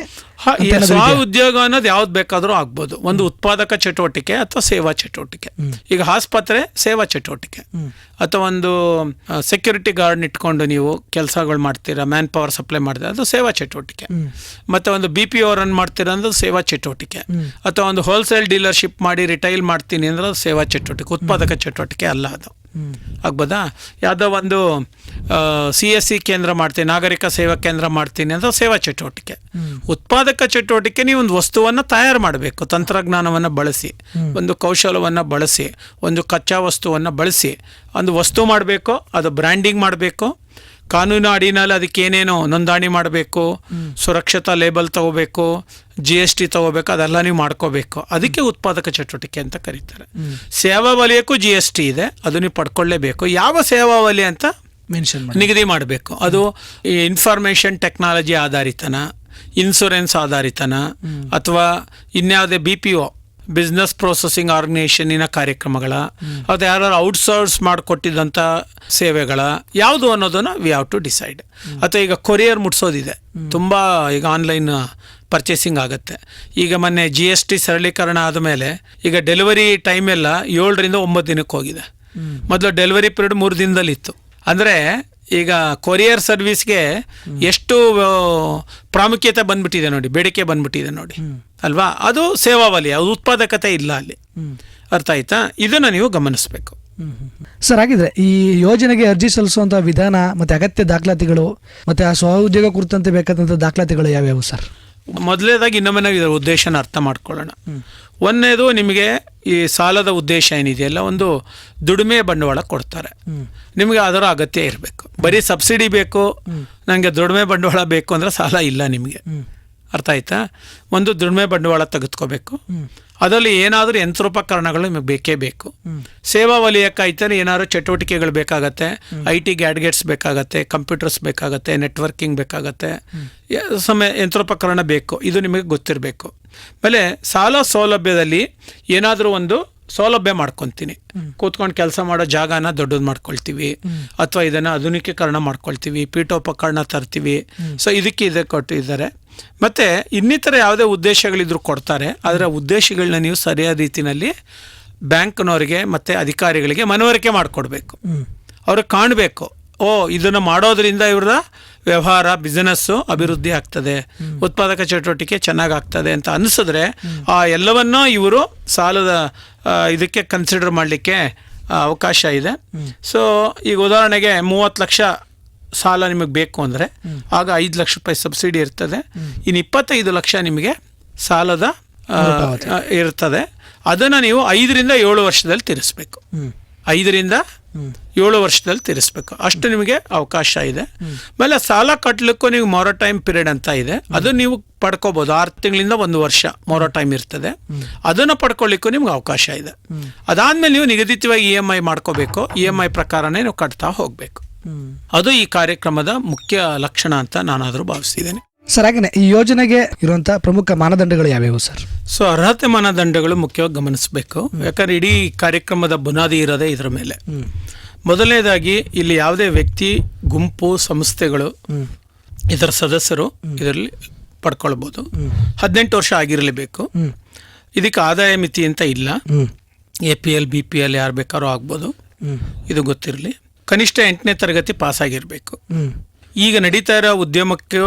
ಸ್ವಉದ್ಯೋಗ ಅನ್ನೋದು ಯಾವ್ದು ಬೇಕಾದರೂ ಆಗ್ಬೋದು. ಒಂದು ಉತ್ಪಾದಕ ಚಟುವಟಿಕೆ ಅಥವಾ ಸೇವಾ ಚಟುವಟಿಕೆ. ಈಗ ಆಸ್ಪತ್ರೆ ಸೇವಾ ಚಟುವಟಿಕೆ, ಅಥವಾ ಒಂದು ಸೆಕ್ಯೂರಿಟಿ ಗಾರ್ಡ್ ಇಟ್ಕೊಂಡು ನೀವು ಕೆಲಸಗಳು ಮಾಡ್ತೀರಾ, ಮ್ಯಾನ್ ಪವರ್ ಸಪ್ಲೈ ಮಾಡ್ತೀರಾ, ಅದು ಸೇವಾ ಚಟುವಟಿಕೆ. ಮತ್ತೆ ಒಂದು BPO ರನ್ ಮಾಡ್ತೀರಾ ಅಂದ್ರೆ ಸೇವಾ ಚಟುವಟಿಕೆ. ಅಥವಾ ಒಂದು ಹೋಲ್ಸೇಲ್ ಡೀಲರ್ಶಿಪ್ ಮಾಡಿ ರಿಟೈಲ್ ಮಾಡ್ತೀನಿ ಅಂದ್ರೆ ಅದು ಸೇವಾ ಚಟುವಟಿಕೆ, ಉತ್ಪಾದಕ ಚಟುವಟಿಕೆ ಅಲ್ಲ ಅದು. ಆಗ್ಬೋದಾ? ಯಾವುದೋ ಒಂದು CSC ಕೇಂದ್ರ ಮಾಡ್ತೀನಿ, ನಾಗರಿಕ ಸೇವಾ ಕೇಂದ್ರ ಮಾಡ್ತೀನಿ ಅಂದ್ರೆ ಸೇವಾ ಚಟುವಟಿಕೆ. ಉತ್ಪಾದಕ ಚಟುವಟಿಕೆ, ನೀವು ಒಂದು ವಸ್ತುವನ್ನು ತಯಾರು ಮಾಡಬೇಕು, ತಂತ್ರಜ್ಞಾನವನ್ನು ಬಳಸಿ, ಒಂದು ಕೌಶಲವನ್ನು ಬಳಸಿ, ಒಂದು ಕಚ್ಚಾ ವಸ್ತುವನ್ನು ಬಳಸಿ ಒಂದು ವಸ್ತು ಮಾಡಬೇಕು, ಅದು ಬ್ರ್ಯಾಂಡಿಂಗ್ ಮಾಡಬೇಕು, ಕಾನೂನು ಅಡಿನಲ್ಲಿ ಅದಕ್ಕೆ ಏನೇನು ನೋಂದಣಿ ಮಾಡಬೇಕು, ಸುರಕ್ಷತಾ ಲೇಬಲ್ ತಗೋಬೇಕು, GST ತಗೋಬೇಕು, ಅದೆಲ್ಲ ನೀವು ಮಾಡ್ಕೋಬೇಕು. ಅದಕ್ಕೆ ಉತ್ಪಾದಕ ಚಟುವಟಿಕೆ ಅಂತ ಕರೀತಾರೆ. ಸೇವಾ ವಲಯಕ್ಕೂ GST ಇದೆ, ಅದು ನೀವು ಪಡ್ಕೊಳ್ಳೇಬೇಕು. ಯಾವ ಸೇವಾ ವಲಯ ಅಂತ ನಿಗದಿ ಮಾಡಬೇಕು. ಅದು ಈ ಇನ್ಫಾರ್ಮೇಷನ್ ಟೆಕ್ನಾಲಜಿ ಆಧಾರಿತನ, ಇನ್ಶೂರೆನ್ಸ್ ಆಧಾರಿತನ, ಅಥವಾ ಇನ್ಯಾವುದೇ BPO ಬಿಸ್ನೆಸ್ ಪ್ರೊಸೆಸಿಂಗ್ ಆರ್ಗನೈಸೇಷನಿನ ಕಾರ್ಯಕ್ರಮಗಳ, ಅದು ಯಾರು ಔಟ್ಸೋರ್ಸ್ ಮಾಡಿಕೊಟ್ಟಿದ್ದಂಥ ಸೇವೆಗಳ ಯಾವುದು ಅನ್ನೋದನ್ನು ವಿ ಹ್ಯಾವ್ ಟು ಡಿಸೈಡ್. ಅಥವಾ ಈಗ ಕೊರಿಯರ್ ಮುಟ್ಸೋದಿದೆ, ತುಂಬ ಈಗ ಆನ್ಲೈನ್ ಪರ್ಚೇಸಿಂಗ್ ಆಗುತ್ತೆ. ಈಗ ಮೊನ್ನೆ GST ಸರಳೀಕರಣ ಆದಮೇಲೆ ಈಗ ಡೆಲಿವರಿ ಟೈಮ್ ಎಲ್ಲ 7ರಿಂದ 9 ದಿನಕ್ಕೆ ಹೋಗಿದೆ. ಮೊದಲು ಡೆಲಿವರಿ ಪೀರಿಯಡ್ 3 ದಿನದಲ್ಲಿತ್ತು. ಅಂದರೆ ಈಗ ಕೊರಿಯರ್ ಸರ್ವಿಸ್ಗೆ ಎಷ್ಟು ಪ್ರಾಮುಖ್ಯತೆ ಬಂದ್ಬಿಟ್ಟಿದೆ ನೋಡಿ, ಬೇಡಿಕೆ ಬಂದ್ಬಿಟ್ಟಿದೆ ನೋಡಿ ಅಲ್ವಾ. ಅದು ಸೇವಾ ವಲಯ, ಅದು ಉತ್ಪಾದಕತೆ ಇಲ್ಲ ಅಲ್ಲಿ. ಅರ್ಥ ಆಯ್ತಾ? ಇದನ್ನು ನೀವು ಗಮನಿಸಬೇಕು. ಸರ್, ಹಾಗಿದ್ರೆ ಈ ಯೋಜನೆಗೆ ಅರ್ಜಿ ಸಲ್ಲಿಸುವಂತಹ ವಿಧಾನ ಮತ್ತೆ ಅಗತ್ಯ ದಾಖಲಾತಿಗಳು ಮತ್ತೆ ಆ ಸ್ವಉದ್ಯೋಗ ಕುರಿತಂತೆ ಬೇಕಾದಂಥ ದಾಖಲಾತಿಗಳು ಯಾವ್ಯಾವು ಸರ್? ಮೊದಲನೇದಾಗಿ ಇನ್ನೊಮ್ಮೆ ನಾವು ಇದರ ಉದ್ದೇಶನ ಅರ್ಥ ಮಾಡ್ಕೊಳ್ಳೋಣ. ಒಂದನೇದು, ನಿಮಗೆ ಈ ಸಾಲದ ಉದ್ದೇಶ ಏನಿದೆಯಲ್ಲ ಒಂದು ದುಡಿಮೆ ಬಂಡವಾಳ ಕೊಡ್ತಾರೆ. ನಿಮಗೆ ಅದರ ಅಗತ್ಯ ಇರಬೇಕು. ಬರೀ ಸಬ್ಸಿಡಿ ಬೇಕು, ನನಗೆ ದುಡಿಮೆ ಬಂಡವಾಳ ಬೇಕು ಅಂದರೆ ಸಾಲ ಇಲ್ಲ ನಿಮಗೆ. ಅರ್ಥ ಆಯ್ತಾ? ಒಂದು ದುಡಿಮೆ ಬಂಡವಾಳ ತೆಗೆದುಕೋಬೇಕು. ಅದರಲ್ಲಿ ಏನಾದರೂ ಯಂತ್ರೋಪಕರಣಗಳು ನಿಮಗೆ ಬೇಕೇ ಬೇಕು. ಸೇವಾ ವಲಯಕ್ಕಾಯ್ತಾರೆ ಏನಾದರೂ ಚಟುವಟಿಕೆಗಳು ಬೇಕಾಗತ್ತೆ, IT ಗ್ಯಾಡ್ಗೆಟ್ಸ್ ಬೇಕಾಗತ್ತೆ, ಕಂಪ್ಯೂಟರ್ಸ್ ಬೇಕಾಗತ್ತೆ, ನೆಟ್ವರ್ಕಿಂಗ್ ಬೇಕಾಗತ್ತೆ, ಯಂತ್ರೋಪಕರಣ ಬೇಕು. ಇದು ನಿಮಗೆ ಗೊತ್ತಿರಬೇಕು. ಆಮೇಲೆ ಸಾಲ ಸೌಲಭ್ಯದಲ್ಲಿ ಏನಾದರೂ ಒಂದು ಸೌಲಭ್ಯ ಮಾಡ್ಕೊತೀನಿ, ಕೂತ್ಕೊಂಡು ಕೆಲಸ ಮಾಡೋ ಜಾಗನ ದೊಡ್ಡದು ಮಾಡ್ಕೊಳ್ತೀವಿ, ಅಥವಾ ಇದನ್ನು ಆಧುನಿಕೀಕರಣ ಮಾಡ್ಕೊಳ್ತೀವಿ, ಪೀಠೋಪಕರಣ ತರ್ತೀವಿ. ಸೊ ಇದಕ್ಕೆ ಕೊಟ್ಟಿದ್ದಾರೆ. ಮತ್ತು ಇನ್ನಿತರ ಯಾವುದೇ ಉದ್ದೇಶಗಳಿದ್ರು ಕೊಡ್ತಾರೆ. ಅದರ ಉದ್ದೇಶಗಳನ್ನ ನೀವು ಸರಿಯಾದ ರೀತಿಯಲ್ಲಿ ಬ್ಯಾಂಕ್ನವರಿಗೆ ಮತ್ತು ಅಧಿಕಾರಿಗಳಿಗೆ ಮನವರಿಕೆ ಮಾಡಿಕೊಡ್ಬೇಕು. ಅವ್ರಿಗೆ ಕಾಣಬೇಕು, ಓ ಇದನ್ನು ಮಾಡೋದ್ರಿಂದ ಇವ್ರ ವ್ಯವಹಾರ ಬಿಸ್ನೆಸ್ಸು ಅಭಿವೃದ್ಧಿ ಆಗ್ತದೆ, ಉತ್ಪಾದಕ ಚಟುವಟಿಕೆ ಚೆನ್ನಾಗಾಗ್ತದೆ ಅಂತ ಅನಿಸಿದ್ರೆ ಆ ಎಲ್ಲವನ್ನೂ ಇವರು ಸಾಲದ ಇದಕ್ಕೆ ಕನ್ಸಿಡರ್ ಮಾಡಲಿಕ್ಕೆ ಅವಕಾಶ ಇದೆ. ಸೊ ಈಗ ಉದಾಹರಣೆಗೆ 30 ಲಕ್ಷ ಸಾಲ ನಿಮಗೆ ಬೇಕು ಅಂದರೆ ಆಗ 5 ಲಕ್ಷ ರೂಪಾಯಿ ಸಬ್ಸಿಡಿ ಇರ್ತದೆ. ಇನ್ನು 25 ಲಕ್ಷ ನಿಮಗೆ ಸಾಲದ ಇರ್ತದೆ. ಅದನ್ನು ನೀವು 5ರಿಂದ 7 ವರ್ಷದಲ್ಲಿ ತೀರಿಸ್ಬೇಕು. 5ರಿಂದ 7 ವರ್ಷದಲ್ಲಿ ತೀರಿಸ್ಬೇಕು. ಅಷ್ಟು ನಿಮಗೆ ಅವಕಾಶ ಇದೆ. ಆಮೇಲೆ ಸಾಲ ಕಟ್ಟಲಿಕ್ಕೂ ನೀವು ಮೊರಟೈಮ್ ಪೀರಿಯಡ್ ಅಂತ ಇದೆ, ಅದು ನೀವು ಪಡ್ಕೋಬೋದು. 6 ತಿಂಗಳಿಂದ 1 ವರ್ಷ ಮೊರಟೈಮ್ ಇರ್ತದೆ. ಅದನ್ನು ಪಡ್ಕೊಳ್ಳಿಕ್ಕೂ ನಿಮ್ಗೆ ಅವಕಾಶ ಇದೆ. ಅದಾದ್ಮೇಲೆ ನೀವು ನಿಗದಿತವಾಗಿ EMI ಮಾಡ್ಕೋಬೇಕು. EMI ಪ್ರಕಾರನೇ ನೀವು ಕಟ್ತಾ ಹೋಗಬೇಕು. ಅದು ಈ ಕಾರ್ಯಕ್ರಮದ ಮುಖ್ಯ ಲಕ್ಷಣ ಅಂತ ನಾನಾದರೂ ಭಾವಿಸಿದ್ದೇನೆ. ಸರ್, ಹಾಗೆಯೇ ಈ ಯೋಜನೆಗೆ ಇರುವಂತಹ ಪ್ರಮುಖ ಮಾನದಂಡಗಳು ಯಾವ್ಯಾವು ಸರ್? ಸೊ ಅರ್ಹತೆ ಮಾನದಂಡಗಳು ಮುಖ್ಯವಾಗಿ ಗಮನಿಸಬೇಕು. ಯಾಕಂದ್ರೆ ಇಡೀ ಕಾರ್ಯಕ್ರಮದ ಬುನಾದಿ ಇರೋದೇ ಇದರ ಮೇಲೆ. ಮೊದಲನೇದಾಗಿ ಇಲ್ಲಿ ಯಾವುದೇ ವ್ಯಕ್ತಿ, ಗುಂಪು, ಸಂಸ್ಥೆಗಳು ಇದರ ಸದಸ್ಯರು ಇದರಲ್ಲಿ ಪಡ್ಕೊಳ್ಬೋದು. 18 ವರ್ಷ ಆಗಿರಲೇಬೇಕು. ಇದಕ್ಕೆ ಆದಾಯ ಮಿತಿ ಅಂತ ಇಲ್ಲ. APL BPL ಯಾರು ಬೇಕಾದ್ರೂ ಆಗ್ಬೋದು, ಇದು ಗೊತ್ತಿರಲಿ. ಕನಿಷ್ಠ 8ನೇ ತರಗತಿ ಪಾಸಾಗಿರಬೇಕು. ಈಗ ನಡೀತಾ ಇರೋ ಉದ್ಯಮಕ್ಕೂ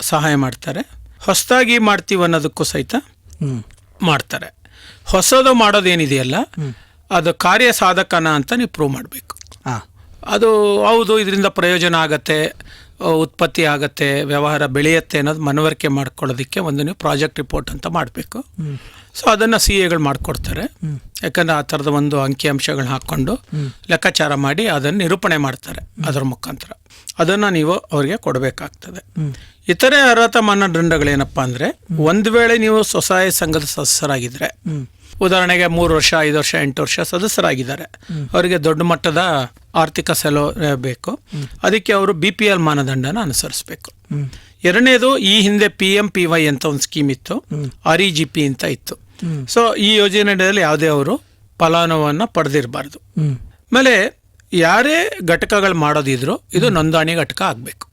ಸಹಾಯ ಮಾಡ್ತಾರೆ. ಹೊಸದಾಗಿ ಮಾಡ್ತೀವಿ ಅನ್ನೋದಕ್ಕೂ ಸಹಿತ ಮಾಡ್ತಾರೆ. ಹೊಸದು ಮಾಡೋದೇನಿದೆಯಲ್ಲ ಅದು ಕಾರ್ಯ ಸಾಧಕನ ಅಂತ ನೀವು ಪ್ರೂವ್ ಮಾಡಬೇಕು. ಅದು ಹೌದು, ಇದರಿಂದ ಪ್ರಯೋಜನ ಆಗತ್ತೆ, ಉತ್ಪತ್ತಿ ಆಗತ್ತೆ, ವ್ಯವಹಾರ ಬೆಳೆಯುತ್ತೆ ಅನ್ನೋದು ಮನವರಿಕೆ ಮಾಡ್ಕೊಳ್ಳೋದಕ್ಕೆ ಒಂದು ನೀವು ಪ್ರಾಜೆಕ್ಟ್ ರಿಪೋರ್ಟ್ ಅಂತ ಮಾಡಬೇಕು. ಸೊ ಅದನ್ನು CAಗಳು ಮಾಡಿಕೊಡ್ತಾರೆ. ಯಾಕಂದರೆ ಆ ಥರದ ಒಂದು ಅಂಕಿಅಂಶಗಳನ್ನ ಹಾಕ್ಕೊಂಡು ಲೆಕ್ಕಾಚಾರ ಮಾಡಿ ಅದನ್ನು ನಿರೂಪಣೆ ಮಾಡ್ತಾರೆ. ಅದರ ಮುಖಾಂತರ ಅದನ್ನು ನೀವು ಅವರಿಗೆ ಕೊಡಬೇಕಾಗ್ತದೆ. ಇತರೆ ಅರ್ಹತಾ ಮಾನದಂಡಗಳೇನಪ್ಪ ಅಂದರೆ, ಒಂದು ವೇಳೆ ನೀವು ಸ್ವಸಹಾಯ ಸಂಘದ ಸದಸ್ಯರಾಗಿದ್ದರೆ, ಉದಾಹರಣೆಗೆ 3 ವರ್ಷ 5 ವರ್ಷ 8 ವರ್ಷ ಸದಸ್ಯರಾಗಿದ್ದಾರೆ, ಅವರಿಗೆ ದೊಡ್ಡ ಮಟ್ಟದ ಆರ್ಥಿಕ ಸಲಹೆ ಬೇಕು. ಅದಕ್ಕೆ ಅವರು BPL ಮಾನದಂಡನ ಅನುಸರಿಸಬೇಕು. ಎರಡನೇದು, ಈ ಹಿಂದೆ PMPY ಅಂತ ಒಂದು ಸ್ಕೀಮ್ ಇತ್ತು, REGP ಅಂತ ಇತ್ತು. ಸೊ ಈ ಯೋಜನೆಯಲ್ಲಿ ಯಾವುದೇ ಅವರು ಫಲಾನುಭವಿಯನ್ನು ಪಡೆದಿರಬಾರ್ದು. ಆಮೇಲೆ ಯಾರೇ ಘಟಕಗಳು ಮಾಡೋದಿದ್ರು ಇದು ನೋಂದಣಿ ಘಟಕ ಆಗಬೇಕು.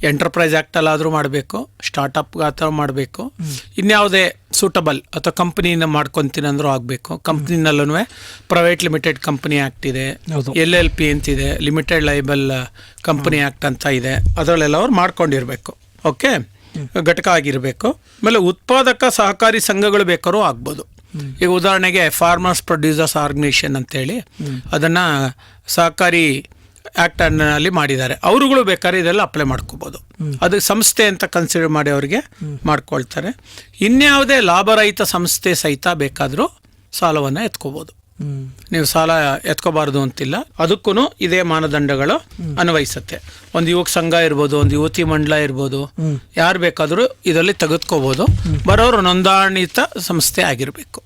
ಎಂಟರ್ಪ್ರೈಸ್ ಆ್ಯಕ್ಟಲ್ಲಾದರೂ ಮಾಡಬೇಕು, ಸ್ಟಾರ್ಟಪ್ ಆ ಮಾಡಬೇಕು, ಇನ್ಯಾವುದೇ ಸೂಟಬಲ್ ಅಥವಾ ಕಂಪ್ನಿನ ಮಾಡ್ಕೊತೀನಿ ಅಂದರೂ ಆಗಬೇಕು. ಕಂಪ್ನಿನಲ್ಲೂ ಪ್ರೈವೇಟ್ ಲಿಮಿಟೆಡ್ ಕಂಪ್ನಿ ಆ್ಯಕ್ಟ್ ಇದೆ, LLP ಅಂತಿದೆ, ಲಿಮಿಟೆಡ್ ಲೈಬಲ್ ಕಂಪ್ನಿ ಆ್ಯಕ್ಟ್ ಅಂತ ಇದೆ. ಅದರಲ್ಲೆಲ್ಲ ಅವ್ರು ಮಾಡ್ಕೊಂಡಿರಬೇಕು. ಓಕೆ, ಘಟಕ ಆಗಿರಬೇಕು. ಆಮೇಲೆ ಉತ್ಪಾದಕ ಸಹಕಾರಿ ಸಂಘಗಳು ಬೇಕಾದ್ರೂ ಆಗ್ಬೋದು. ಈಗ ಉದಾಹರಣೆಗೆ ಫಾರ್ಮರ್ಸ್ ಪ್ರೊಡ್ಯೂಸರ್ಸ್ ಆರ್ಗನೈಸೇಷನ್ ಅಂತೇಳಿ ಅದನ್ನು ಸಹಕಾರಿ ಆ್ಯಕ್ಟಲ್ಲಿ ಮಾಡಿದ್ದಾರೆ. ಅವರುಗಳು ಬೇಕಾದ್ರೆ ಇದೆಲ್ಲ ಅಪ್ಲೈ ಮಾಡ್ಕೋಬೋದು. ಅದು ಸಂಸ್ಥೆ ಅಂತ ಕನ್ಸಿಡರ್ ಮಾಡಿ ಅವರಿಗೆ ಮಾಡ್ಕೊಳ್ತಾರೆ. ಇನ್ಯಾವುದೇ ಲಾಭರಹಿತ ಸಂಸ್ಥೆ ಸಹಿತ ಬೇಕಾದರೂ ಸಾಲವನ್ನು ಎತ್ಕೋಬೋದು. ನೀವು ಸಾಲ ಎತ್ಕೋಬಾರ್ದು ಅಂತಿಲ್ಲ. ಅದಕ್ಕೂ ಇದೇ ಮಾನದಂಡಗಳು ಅನ್ವಯಿಸುತ್ತೆ. ಒಂದು ಯುವಕ ಸಂಘ ಇರ್ಬೋದು, ಒಂದು ಯುವತಿ ಮಂಡಲ ಇರ್ಬೋದು, ಯಾರು ಬೇಕಾದರೂ ಇದರಲ್ಲಿ ತೆಗೆದುಕೋಬೋದು. ಬರೋರು ನೋಂದಾಣಿತ ಸಂಸ್ಥೆ ಆಗಿರಬೇಕು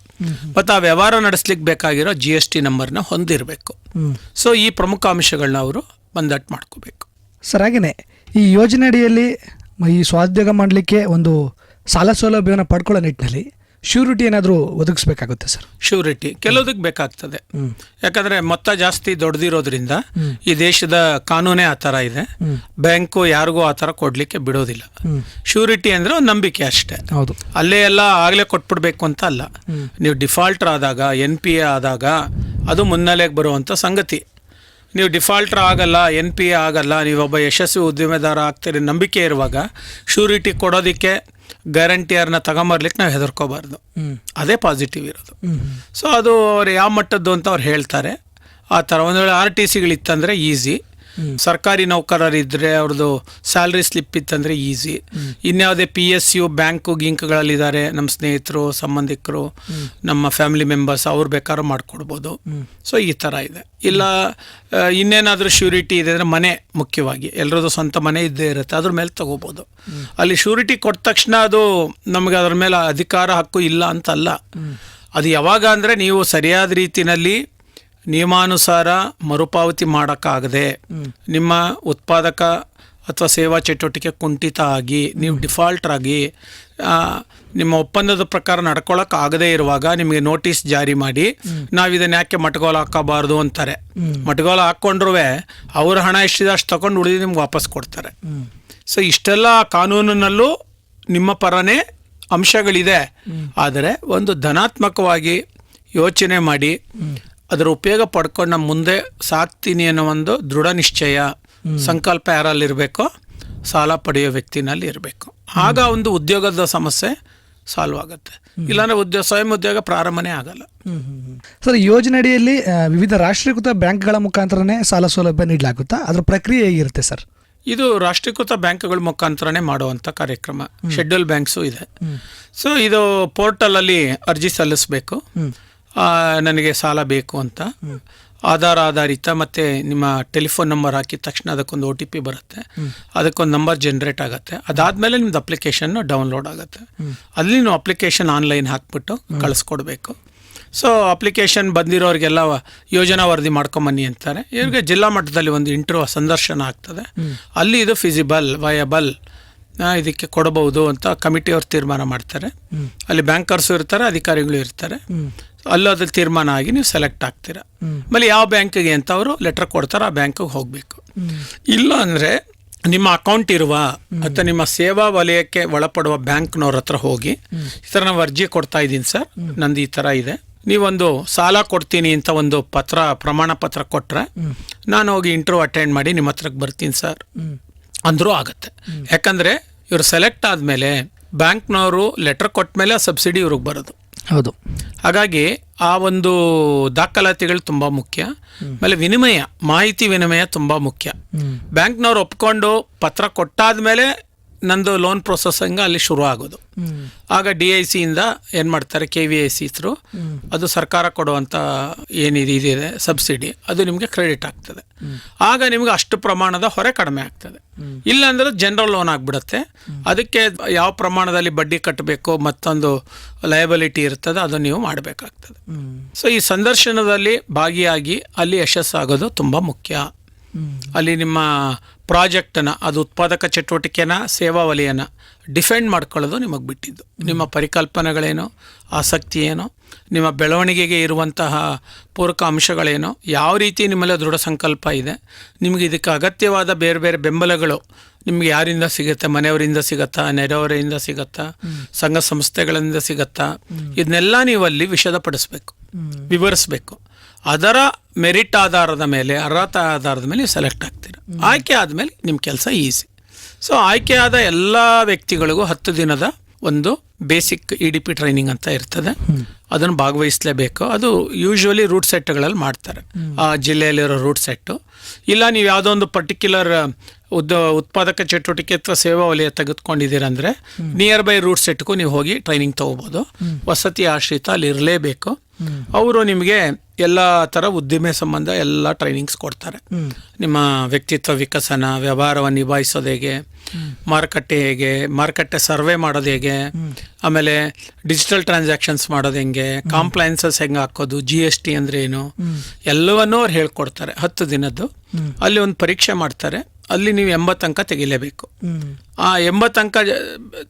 ಮತ್ತು ಆ ವ್ಯವಹಾರ ನಡೆಸ್ಲಿಕ್ಕೆ ಬೇಕಾಗಿರೋ GST ನಂಬರ್ನ ಹೊಂದಿರಬೇಕು. ಸೊ ಈ ಪ್ರಮುಖ ಅಂಶಗಳನ್ನ ಅವರು ಬಂದಟ್ಟು ಮಾಡ್ಕೋಬೇಕು. ಸರ್, ಹಾಗೆಯೇ ಈ ಯೋಜನೆ ಅಡಿಯಲ್ಲಿ ಈ ಸ್ವಾದ್ಯೋಗ ಮಾಡಲಿಕ್ಕೆ ಒಂದು ಸಾಲ ಸೌಲಭ್ಯವನ್ನು ಪಡ್ಕೊಳ್ಳೋ ನಿಟ್ಟಿನಲ್ಲಿ ಶ್ಯೂರಿಟಿ ಏನಾದರೂ ಒದಗಿಸ್ಬೇಕಾಗುತ್ತೆ ಸರ್? ಶ್ಯೂರಿಟಿ ಕೆಲವುದಕ್ಕೆ ಬೇಕಾಗ್ತದೆ. ಯಾಕಂದರೆ ಮೊತ್ತ ಜಾಸ್ತಿ ದೊಡ್ಡದಿರೋದ್ರಿಂದ ಈ ದೇಶದ ಕಾನೂನೇ ಆ ಥರ ಇದೆ. ಬ್ಯಾಂಕು ಯಾರಿಗೂ ಆ ಥರ ಕೊಡಲಿಕ್ಕೆ ಬಿಡೋದಿಲ್ಲ. ಶ್ಯೂರಿಟಿ ಅಂದರೆ ಒಂದು ನಂಬಿಕೆ ಅಷ್ಟೇ. ಹೌದು, ಅಲ್ಲೇ ಎಲ್ಲ ಆಗಲೇ ಕೊಟ್ಬಿಡ್ಬೇಕು ಅಂತ ಅಲ್ಲ. ನೀವು ಡಿಫಾಲ್ಟರ್ ಆದಾಗ, NPA ಆದಾಗ ಅದು ಮುನ್ನೆಲೆಗೆ ಬರುವಂಥ ಸಂಗತಿ. ನೀವು ಡಿಫಾಲ್ಟರ್ ಆಗಲ್ಲ, NPA ಆಗಲ್ಲ, ನೀವೊಬ್ಬ ಯಶಸ್ವಿ ಉದ್ಯಮೆದಾರ ಆಗ್ತೀರಿ ನಂಬಿಕೆ ಇರುವಾಗ ಶ್ಯೂರಿಟಿ ಕೊಡೋದಕ್ಕೆ ಗ್ಯಾರಂಟಿಯರ್ನ ತಗೊಂಬರ್ಲಿಕ್ಕೆ ನಾವು ಹೆದರ್ಕೋಬಾರ್ದು. ಅದೇ ಪಾಸಿಟಿವ್ ಇರೋದು. ಸೊ ಅದು ಅವ್ರು ಯಾವ ಮಟ್ಟದ್ದು ಅಂತ ಅವ್ರು ಹೇಳ್ತಾರೆ. ಆ ಥರ ಒಂದು ವೇಳೆ RTCಗಳಿತ್ತಂದರೆ ಈಸಿ. ಸರ್ಕಾರಿ ನೌಕರರಿದ್ದರೆ ಅವ್ರದ್ದು ಸ್ಯಾಲ್ರಿ ಸ್ಲಿಪ್ ಇತ್ತಂದರೆ ಈಸಿ. ಇನ್ಯಾವುದೇ PSU ಬ್ಯಾಂಕು ಗಿಂಕ್ಗಳಲ್ಲಿದ್ದಾರೆ ನಮ್ಮ ಸ್ನೇಹಿತರು, ಸಂಬಂಧಿಕರು, ನಮ್ಮ ಫ್ಯಾಮಿಲಿ ಮೆಂಬರ್ಸ್, ಅವ್ರು ಬೇಕಾದ್ರೂ ಮಾಡಿಕೊಡ್ಬೋದು. ಸೊ ಈ ಥರ ಇದೆ. ಇಲ್ಲ ಇನ್ನೇನಾದರೂ ಶ್ಯೂರಿಟಿ ಇದೆ ಅಂದರೆ ಮನೆ, ಮುಖ್ಯವಾಗಿ ಎಲ್ಲರದ್ದು ಸ್ವಂತ ಮನೆ ಇದ್ದೇ ಇರುತ್ತೆ, ಅದ್ರ ಮೇಲೆ ತಗೋಬೋದು. ಅಲ್ಲಿ ಶ್ಯೂರಿಟಿ ಕೊಟ್ಟ ತಕ್ಷಣ ಅದು ನಮಗೆ ಅದ್ರ ಮೇಲೆ ಅಧಿಕಾರ ಹಕ್ಕು ಇಲ್ಲ ಅಂತಲ್ಲ. ಅದು ಯಾವಾಗ ಅಂದರೆ ನೀವು ಸರಿಯಾದ ರೀತಿಯಲ್ಲಿ ನಿಯಮಾನುಸಾರ ಮರುಪಾವತಿ ಮಾಡೋಕ್ಕಾಗದೆ, ನಿಮ್ಮ ಉತ್ಪಾದಕ ಅಥವಾ ಸೇವಾ ಚಟುವಟಿಕೆ ಕುಂಠಿತ ಆಗಿ, ನೀವು ಡಿಫಾಲ್ಟರ್ ಆಗಿ ನಿಮ್ಮ ಒಪ್ಪಂದದ ಪ್ರಕಾರ ನಡ್ಕೊಳ್ಳೋಕ್ಕಾಗದೇ ಇರುವಾಗ ನಿಮಗೆ ನೋಟಿಸ್ ಜಾರಿ ಮಾಡಿ ನಾವು ಇದನ್ನು ಯಾಕೆ ಮಟ್ಗೋಲು ಹಾಕೋಬಾರ್ದು ಅಂತಾರೆ. ಮಟ್ಗೋಲು ಹಾಕ್ಕೊಂಡ್ರೂ ಅವ್ರ ಹಣ ಎಷ್ಟಿದೆ ಅಷ್ಟು ತಗೊಂಡು ಉಳಿದು ನಿಮ್ಗೆ ವಾಪಸ್ ಕೊಡ್ತಾರೆ. ಸೊ ಇಷ್ಟೆಲ್ಲ ಕಾನೂನಿನಲ್ಲೂ ನಿಮ್ಮ ಪರನೇ ಅಂಶಗಳಿದೆ. ಆದರೆ ಒಂದು ಧನಾತ್ಮಕವಾಗಿ ಯೋಚನೆ ಮಾಡಿ ಅದರ ಉಪಯೋಗ ಪಡ್ಕೊಂಡು ನಮ್ಮ ಮುಂದೆ ಸಾಕ್ತೀನಿ ಅನ್ನೋ ಒಂದು ದೃಢ ನಿಶ್ಚಯ, ಸಂಕಲ್ಪ ಯಾರಲ್ಲಿರಬೇಕೋ ಸಾಲ ಪಡೆಯೋ ವ್ಯಕ್ತಿನಲ್ಲಿ ಇರಬೇಕು. ಆಗ ಒಂದು ಉದ್ಯೋಗದ ಸಮಸ್ಯೆ ಸಾಲ್ವ್ ಆಗುತ್ತೆ. ಇಲ್ಲಾಂದ್ರೆ ಸ್ವಯಂ ಉದ್ಯೋಗ ಪ್ರಾರಂಭನೇ ಆಗಲ್ಲ. ಸರ್, ಯೋಜನೆಯಡಿಯಲ್ಲಿ ವಿವಿಧ ರಾಷ್ಟ್ರೀಕೃತ ಬ್ಯಾಂಕ್ಗಳ ಮುಖಾಂತರನೇ ಸಾಲ ಸೌಲಭ್ಯ ನೀಡಲಾಗುತ್ತಾ? ಅದರ ಪ್ರಕ್ರಿಯೆ ಹೇಗಿರುತ್ತೆ ಸರ್? ಇದು ರಾಷ್ಟ್ರೀಕೃತ ಬ್ಯಾಂಕ್ಗಳ ಮುಖಾಂತರನೇ ಮಾಡುವಂಥ ಕಾರ್ಯಕ್ರಮ. ಶೆಡ್ಯೂಲ್ ಬ್ಯಾಂಕ್ಸು ಇದೆ. ಸೊ ಇದು ಪೋರ್ಟಲಲ್ಲಿ ಅರ್ಜಿ ಸಲ್ಲಿಸಬೇಕು. ನನಗೆ ಸಾಲ ಬೇಕು ಅಂತ ಆಧಾರ್ ಆಧಾರಿತ ಮತ್ತು ನಿಮ್ಮ ಟೆಲಿಫೋನ್ ನಂಬರ್ ಹಾಕಿದ ತಕ್ಷಣ ಅದಕ್ಕೊಂದು OTP ಬರುತ್ತೆ, ಅದಕ್ಕೊಂದು ನಂಬರ್ ಜನ್ರೇಟ್ ಆಗುತ್ತೆ. ಅದಾದಮೇಲೆ ನಿಮ್ದು ಅಪ್ಲಿಕೇಶನ್ ಡೌನ್ಲೋಡ್ ಆಗುತ್ತೆ. ಅಲ್ಲಿ ನೀವು ಅಪ್ಲಿಕೇಶನ್ ಆನ್ಲೈನ್ ಹಾಕ್ಬಿಟ್ಟು ಕಳಿಸ್ಕೊಡ್ಬೇಕು. ಸೊ ಅಪ್ಲಿಕೇಶನ್ ಬಂದಿರೋರಿಗೆಲ್ಲ ಯೋಜನಾ ವರದಿ ಮಾಡ್ಕೊಂಬನ್ನಿ ಅಂತಾರೆ. ಇವ್ರಿಗೆ ಜಿಲ್ಲಾ ಮಟ್ಟದಲ್ಲಿ ಒಂದು ಇಂಟರ್ವ್ಯೂ ಸಂದರ್ಶನ ಆಗ್ತದೆ. ಅಲ್ಲಿ ಇದು ಫಿಸಿಬಲ್, ವಯಬಲ್, ಇದಕ್ಕೆ ಕೊಡಬಹುದು ಅಂತ ಕಮಿಟಿಯವ್ರು ತೀರ್ಮಾನ ಮಾಡ್ತಾರೆ. ಅಲ್ಲಿ ಬ್ಯಾಂಕರ್ಸು ಇರ್ತಾರೆ, ಅಧಿಕಾರಿಗಳು ಇರ್ತಾರೆ. ಅಲ್ಲೋದ್ರ ತೀರ್ಮಾನ ಆಗಿ ನೀವು ಸೆಲೆಕ್ಟ್ ಆಗ್ತೀರಾ. ಆಮೇಲೆ ಯಾವ ಬ್ಯಾಂಕಿಗೆ ಅಂತ ಅವರು ಲೆಟರ್ ಕೊಡ್ತಾರೆ, ಆ ಬ್ಯಾಂಕಿಗೆ ಹೋಗಬೇಕು. ಇಲ್ಲ ಅಂದರೆ ನಿಮ್ಮ ಅಕೌಂಟ್ ಇರುವ ಅಥವಾ ನಿಮ್ಮ ಸೇವಾ ವಲಯಕ್ಕೆ ಒಳಪಡುವ ಬ್ಯಾಂಕ್ನವ್ರ ಹತ್ರ ಹೋಗಿ ಈ ಥರ ನಾವು ಅರ್ಜಿ ಕೊಡ್ತಾ ಇದ್ದೀನಿ ಸರ್, ನಂದು ಈ ಥರ ಇದೆ, ನೀವೊಂದು ಸಾಲ ಕೊಡ್ತೀನಿ ಅಂತ ಒಂದು ಪ್ರಮಾಣ ಪತ್ರ ಕೊಟ್ಟರೆ ನಾನು ಹೋಗಿ ಇಂಟರ್ವ್ಯೂ ಅಟೆಂಡ್ ಮಾಡಿ ನಿಮ್ಮ ಹತ್ರಕ್ಕೆ ಬರ್ತೀನಿ ಸರ್ ಅಂದರೂ ಆಗುತ್ತೆ. ಯಾಕಂದರೆ ಇವರು ಸೆಲೆಕ್ಟ್ ಆದಮೇಲೆ ಬ್ಯಾಂಕ್ನವರು ಲೆಟರ್ ಕೊಟ್ಟ ಮೇಲೆ ಆ ಸಬ್ಸಿಡಿ ಇವ್ರಿಗೆ ಬರೋದು. ಹೌದು. ಹಾಗಾಗಿ ಆ ಒಂದು ದಾಖಲಾತಿಗಳು ತುಂಬ ಮುಖ್ಯ. ಆಮೇಲೆ ವಿನಿಮಯ, ಮಾಹಿತಿ ವಿನಿಮಯ ತುಂಬ ಮುಖ್ಯ. ಬ್ಯಾಂಕ್ನವ್ರು ಒಪ್ಕೊಂಡು ಪತ್ರ ಕೊಟ್ಟಾದ್ಮೇಲೆ ನಂದು ಲೋನ್ ಪ್ರೊಸೆಸಿಂಗ್ ಅಲ್ಲಿ ಶುರು ಆಗೋದು. ಆಗ DIC ಇಂದ ಏನು ಮಾಡ್ತಾರೆ, KVIC ಥ್ರೂ ಅದು ಸರ್ಕಾರ ಕೊಡುವಂಥ ಏನಿದೆ ಸಬ್ಸಿಡಿ, ಅದು ನಿಮಗೆ ಕ್ರೆಡಿಟ್ ಆಗ್ತದೆ. ಆಗ ನಿಮ್ಗೆ ಅಷ್ಟು ಪ್ರಮಾಣದ ಹೊರೆ ಕಡಿಮೆ ಆಗ್ತದೆ. ಇಲ್ಲಾಂದ್ರೆ ಜನರಲ್ ಲೋನ್ ಆಗಿಬಿಡುತ್ತೆ. ಅದಕ್ಕೆ ಯಾವ ಪ್ರಮಾಣದಲ್ಲಿ ಬಡ್ಡಿ ಕಟ್ಟಬೇಕು, ಮತ್ತೊಂದು ಲಯಬಿಲಿಟಿ ಇರ್ತದೆ, ಅದು ನೀವು ಮಾಡಬೇಕಾಗ್ತದೆ. ಸೊ ಈ ಸಂದರ್ಶನದಲ್ಲಿ ಭಾಗಿಯಾಗಿ ಅಲ್ಲಿ ಯಶಸ್ಸಾಗೋದು ತುಂಬ ಮುಖ್ಯ. ಅಲ್ಲಿ ನಿಮ್ಮ ಪ್ರಾಜೆಕ್ಟನ್ನು, ಅದು ಉತ್ಪಾದಕ ಚಟುವಟಿಕೆನ, ಸೇವಾ ವಲಯನ ಡಿಫೆಂಡ್ ಮಾಡ್ಕೊಳ್ಳೋದು ನಿಮಗೆ ಬಿಟ್ಟಿದ್ದು. ನಿಮ್ಮ ಪರಿಕಲ್ಪನೆಗಳೇನು, ಆಸಕ್ತಿ ಏನು, ನಿಮ್ಮ ಬೆಳವಣಿಗೆಗೆ ಇರುವಂತಹ ಪೂರಕ ಅಂಶಗಳೇನು, ಯಾವ ರೀತಿ ನಿಮ್ಮಲ್ಲಿ ದೃಢ ಸಂಕಲ್ಪ ಇದೆ, ನಿಮಗೆ ಇದಕ್ಕೆ ಅಗತ್ಯವಾದ ಬೇರೆ ಬೇರೆ ಬೆಂಬಲಗಳು ನಿಮ್ಗೆ ಯಾರಿಂದ ಸಿಗುತ್ತೆ, ಮನೆಯವರಿಂದ ಸಿಗತ್ತಾ, ನೆರೆಯವರಿಂದ ಸಿಗತ್ತಾ, ಸಂಘ ಸಂಸ್ಥೆಗಳಿಂದ ಸಿಗತ್ತಾ, ಇದನ್ನೆಲ್ಲ ನೀವು ಅಲ್ಲಿ ವಿಷದಪಡಿಸ್ಬೇಕು, ವಿವರಿಸ್ಬೇಕು. ಅದರ ಮೆರಿಟ್ ಆಧಾರದ ಮೇಲೆ, ಅರ್ಹತಾ ಆಧಾರದ ಮೇಲೆ ಸೆಲೆಕ್ಟ್ ಆಗ್ತೀರ. ಆಯ್ಕೆ ಆದಮೇಲೆ ನಿಮ್ಮ ಕೆಲಸ ಈಸಿ. ಸೊ ಆಯ್ಕೆಯಾದ ಎಲ್ಲ ವ್ಯಕ್ತಿಗಳಿಗೂ 10 ದಿನದ ಒಂದು ಬೇಸಿಕ್ EDP ಟ್ರೈನಿಂಗ್ ಅಂತ ಇರ್ತದೆ. ಅದನ್ನು ಭಾಗವಹಿಸಲೇಬೇಕು. ಅದು ಯೂಶ್ವಲಿ ರೂಟ್ ಸೆಟ್ಗಳಲ್ಲಿ ಮಾಡ್ತಾರೆ, ಆ ಜಿಲ್ಲೆಯಲ್ಲಿರೋ ರೂಟ್ ಸೆಟ್ಟು. ಇಲ್ಲ ನೀವು ಯಾವುದೋ ಒಂದು ಪರ್ಟಿಕ್ಯುಲರ್ ಉತ್ಪಾದಕ ಚಟುವಟಿಕೆ ಅಥವಾ ಸೇವಾ ವಲಯ ತೆಗೆದುಕೊಂಡಿದ್ದೀರಂದರೆ ನಿಯರ್ ಬೈ ರೂಟ್ ಸೆಟ್ಗೂ ನೀವು ಹೋಗಿ ಟ್ರೈನಿಂಗ್ ತೊಗೋಬೋದು. ವಸತಿ ಆಶ್ರಿತ ಅಲ್ಲಿ ಇರಲೇಬೇಕು. ಅವರು ನಿಮಗೆ ಎಲ್ಲ ಥರ ಉದ್ದಿಮೆ ಸಂಬಂಧ ಎಲ್ಲ ಟ್ರೈನಿಂಗ್ಸ್ ಕೊಡ್ತಾರೆ. ನಿಮ್ಮ ವ್ಯಕ್ತಿತ್ವ ವಿಕಸನ, ವ್ಯವಹಾರವನ್ನು ನಿಭಾಯಿಸೋದು ಹೇಗೆ, ಮಾರುಕಟ್ಟೆ ಹೇಗೆ, ಮಾರುಕಟ್ಟೆ ಸರ್ವೆ ಮಾಡೋದು ಹೇಗೆ, ಆಮೇಲೆ ಡಿಜಿಟಲ್ ಟ್ರಾನ್ಸಾಕ್ಷನ್ಸ್ ಮಾಡೋದು ಹೆಂಗೆ, ಕಾಂಪ್ಲೈನ್ಸಸ್ ಹೆಂಗೆ ಹಾಕೋದು, GST ಅಂದರೆ ಏನು, ಎಲ್ಲವನ್ನೂ ಅವ್ರು ಹೇಳ್ಕೊಡ್ತಾರೆ. 10 ದಿನದ್ದು ಅಲ್ಲಿ ಒಂದು ಪರೀಕ್ಷೆ ಮಾಡ್ತಾರೆ. ಅಲ್ಲಿ ನೀವು 80 ಅಂಕ ತೆಗಿಲೇಬೇಕು. ಆ 80 ಅಂಕ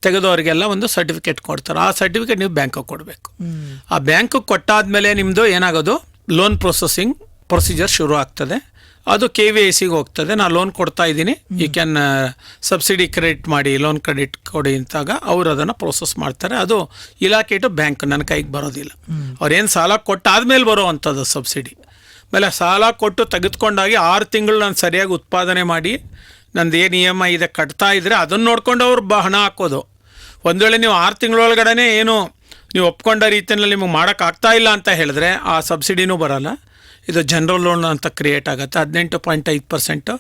ತೆಗೆದವರಿಗೆಲ್ಲ ಒಂದು ಸರ್ಟಿಫಿಕೇಟ್ ಕೊಡ್ತಾರೆ. ಆ ಸರ್ಟಿಫಿಕೇಟ್ ನೀವು ಬ್ಯಾಂಕಿಗೆ ಕೊಡಬೇಕು. ಆ ಬ್ಯಾಂಕಿಗೆ ಕೊಟ್ಟಾದ್ಮೇಲೆ ನಿಮ್ಮದು ಏನಾಗೋದು, ಲೋನ್ ಪ್ರೊಸೆಸಿಂಗ್ ಪ್ರೊಸೀಜರ್ ಶುರು ಆಗ್ತದೆ. ಅದು KVICಗೆ ಹೋಗ್ತದೆ. ನಾನು ಲೋನ್ ಕೊಡ್ತಾ ಇದ್ದೀನಿ, ಯು ಕ್ಯಾನ್ ಸಬ್ಸಿಡಿ ಕ್ರೆಡಿಟ್ ಮಾಡಿ, ಲೋನ್ ಕ್ರೆಡಿಟ್ ಕೊಡಿ ಅಂತಾಗ ಅವರು ಅದನ್ನು ಪ್ರೋಸೆಸ್ ಮಾಡ್ತಾರೆ. ಅದು ಇಲಾಖೆ ಟು ಬ್ಯಾಂಕ್ ನನ್ನ ಕೈಗೆ ಬರೋದಿಲ್ಲ. ಅವ್ರೇನು ಸಾಲ ಕೊಟ್ಟಾದ್ಮೇಲೆ ಬರೋ ಅಂಥದ್ದು ಸಬ್ಸಿಡಿ. ಆಮೇಲೆ ಸಾಲ ಕೊಟ್ಟು ತೆಗೆದುಕೊಂಡಾಗಿ 6 ತಿಂಗಳು ನಾನು ಸರಿಯಾಗಿ ಉತ್ಪಾದನೆ ಮಾಡಿ ನಂದು ಏನು EMI ಇದೆ ಕಟ್ತಾ ಇದ್ದರೆ ಅದನ್ನು ನೋಡ್ಕೊಂಡು ಅವ್ರು ಹಣ ಹಾಕೋದು. ಒಂದು ವೇಳೆ ನೀವು 6 ತಿಂಗಳೊಳಗಡೆ ಏನು ನೀವು ಒಪ್ಕೊಂಡ ರೀತಿಯಲ್ಲಿ ನಿಮಗೆ ಮಾಡೋಕ್ಕಾಗ್ತಾ ಇಲ್ಲ ಅಂತ ಹೇಳಿದ್ರೆ ಆ ಸಬ್ಸಿಡಿನೂ ಬರೋಲ್ಲ. ಇದು ಜನರಲ್ ಲೋನ್ ಅಂತ ಕ್ರಿಯೇಟ್ ಆಗುತ್ತೆ. 18.5%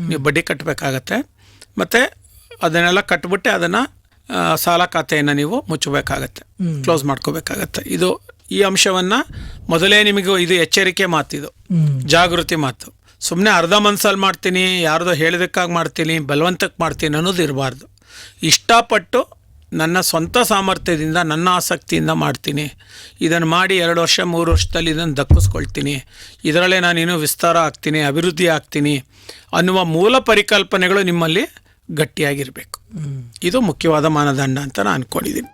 ನೀವು ಬಡ್ಡಿ ಕಟ್ಟಬೇಕಾಗತ್ತೆ. ಮತ್ತು ಅದನ್ನೆಲ್ಲ ಕಟ್ಬಿಟ್ಟೆ ಅದನ್ನು ಸಾಲ ಖಾತೆಯನ್ನು ನೀವು ಮುಚ್ಚಬೇಕಾಗತ್ತೆ, ಕ್ಲೋಸ್ ಮಾಡ್ಕೋಬೇಕಾಗತ್ತೆ. ಈ ಅಂಶವನ್ನು ಮೊದಲೇ ನಿಮಗೆ ಇದು ಎಚ್ಚರಿಕೆ ಮಾತಿದು, ಜಾಗೃತಿ ಮಾತು. ಸುಮ್ಮನೆ ಅರ್ಧ ಮನಸ್ಸಲ್ಲಿ ಮಾಡ್ತೀನಿ, ಯಾರ್ದೋ ಹೇಳಿದಕ್ಕಾಗಿ ಮಾಡ್ತೀನಿ, ಬಲವಂತಕ್ಕೆ ಮಾಡ್ತೀನಿ ಅನ್ನೋದು ಇರಬಾರ್ದು. ಇಷ್ಟಪಟ್ಟು ನನ್ನ ಸ್ವಂತ ಸಾಮರ್ಥ್ಯದಿಂದ, ನನ್ನ ಆಸಕ್ತಿಯಿಂದ ಮಾಡ್ತೀನಿ, ಇದನ್ನು ಮಾಡಿ 2 ವರ್ಷ 3 ವರ್ಷದಲ್ಲಿ ಇದನ್ನು ದಕ್ಕಿಸ್ಕೊಳ್ತೀನಿ, ಇದರಲ್ಲೇ ನಾನು ಇನ್ನೂ ವಿಸ್ತಾರ ಆಗ್ತೀನಿ, ಅಭಿವೃದ್ಧಿ ಆಗ್ತೀನಿ ಅನ್ನುವ ಮೂಲ ಪರಿಕಲ್ಪನೆಗಳು ನಿಮ್ಮಲ್ಲಿ ಗಟ್ಟಿಯಾಗಿರಬೇಕು. ಇದು ಮುಖ್ಯವಾದ ಮಾನದಂಡ ಅಂತ ನಾನು ಅಂದ್ಕೊಂಡಿದ್ದೀನಿ.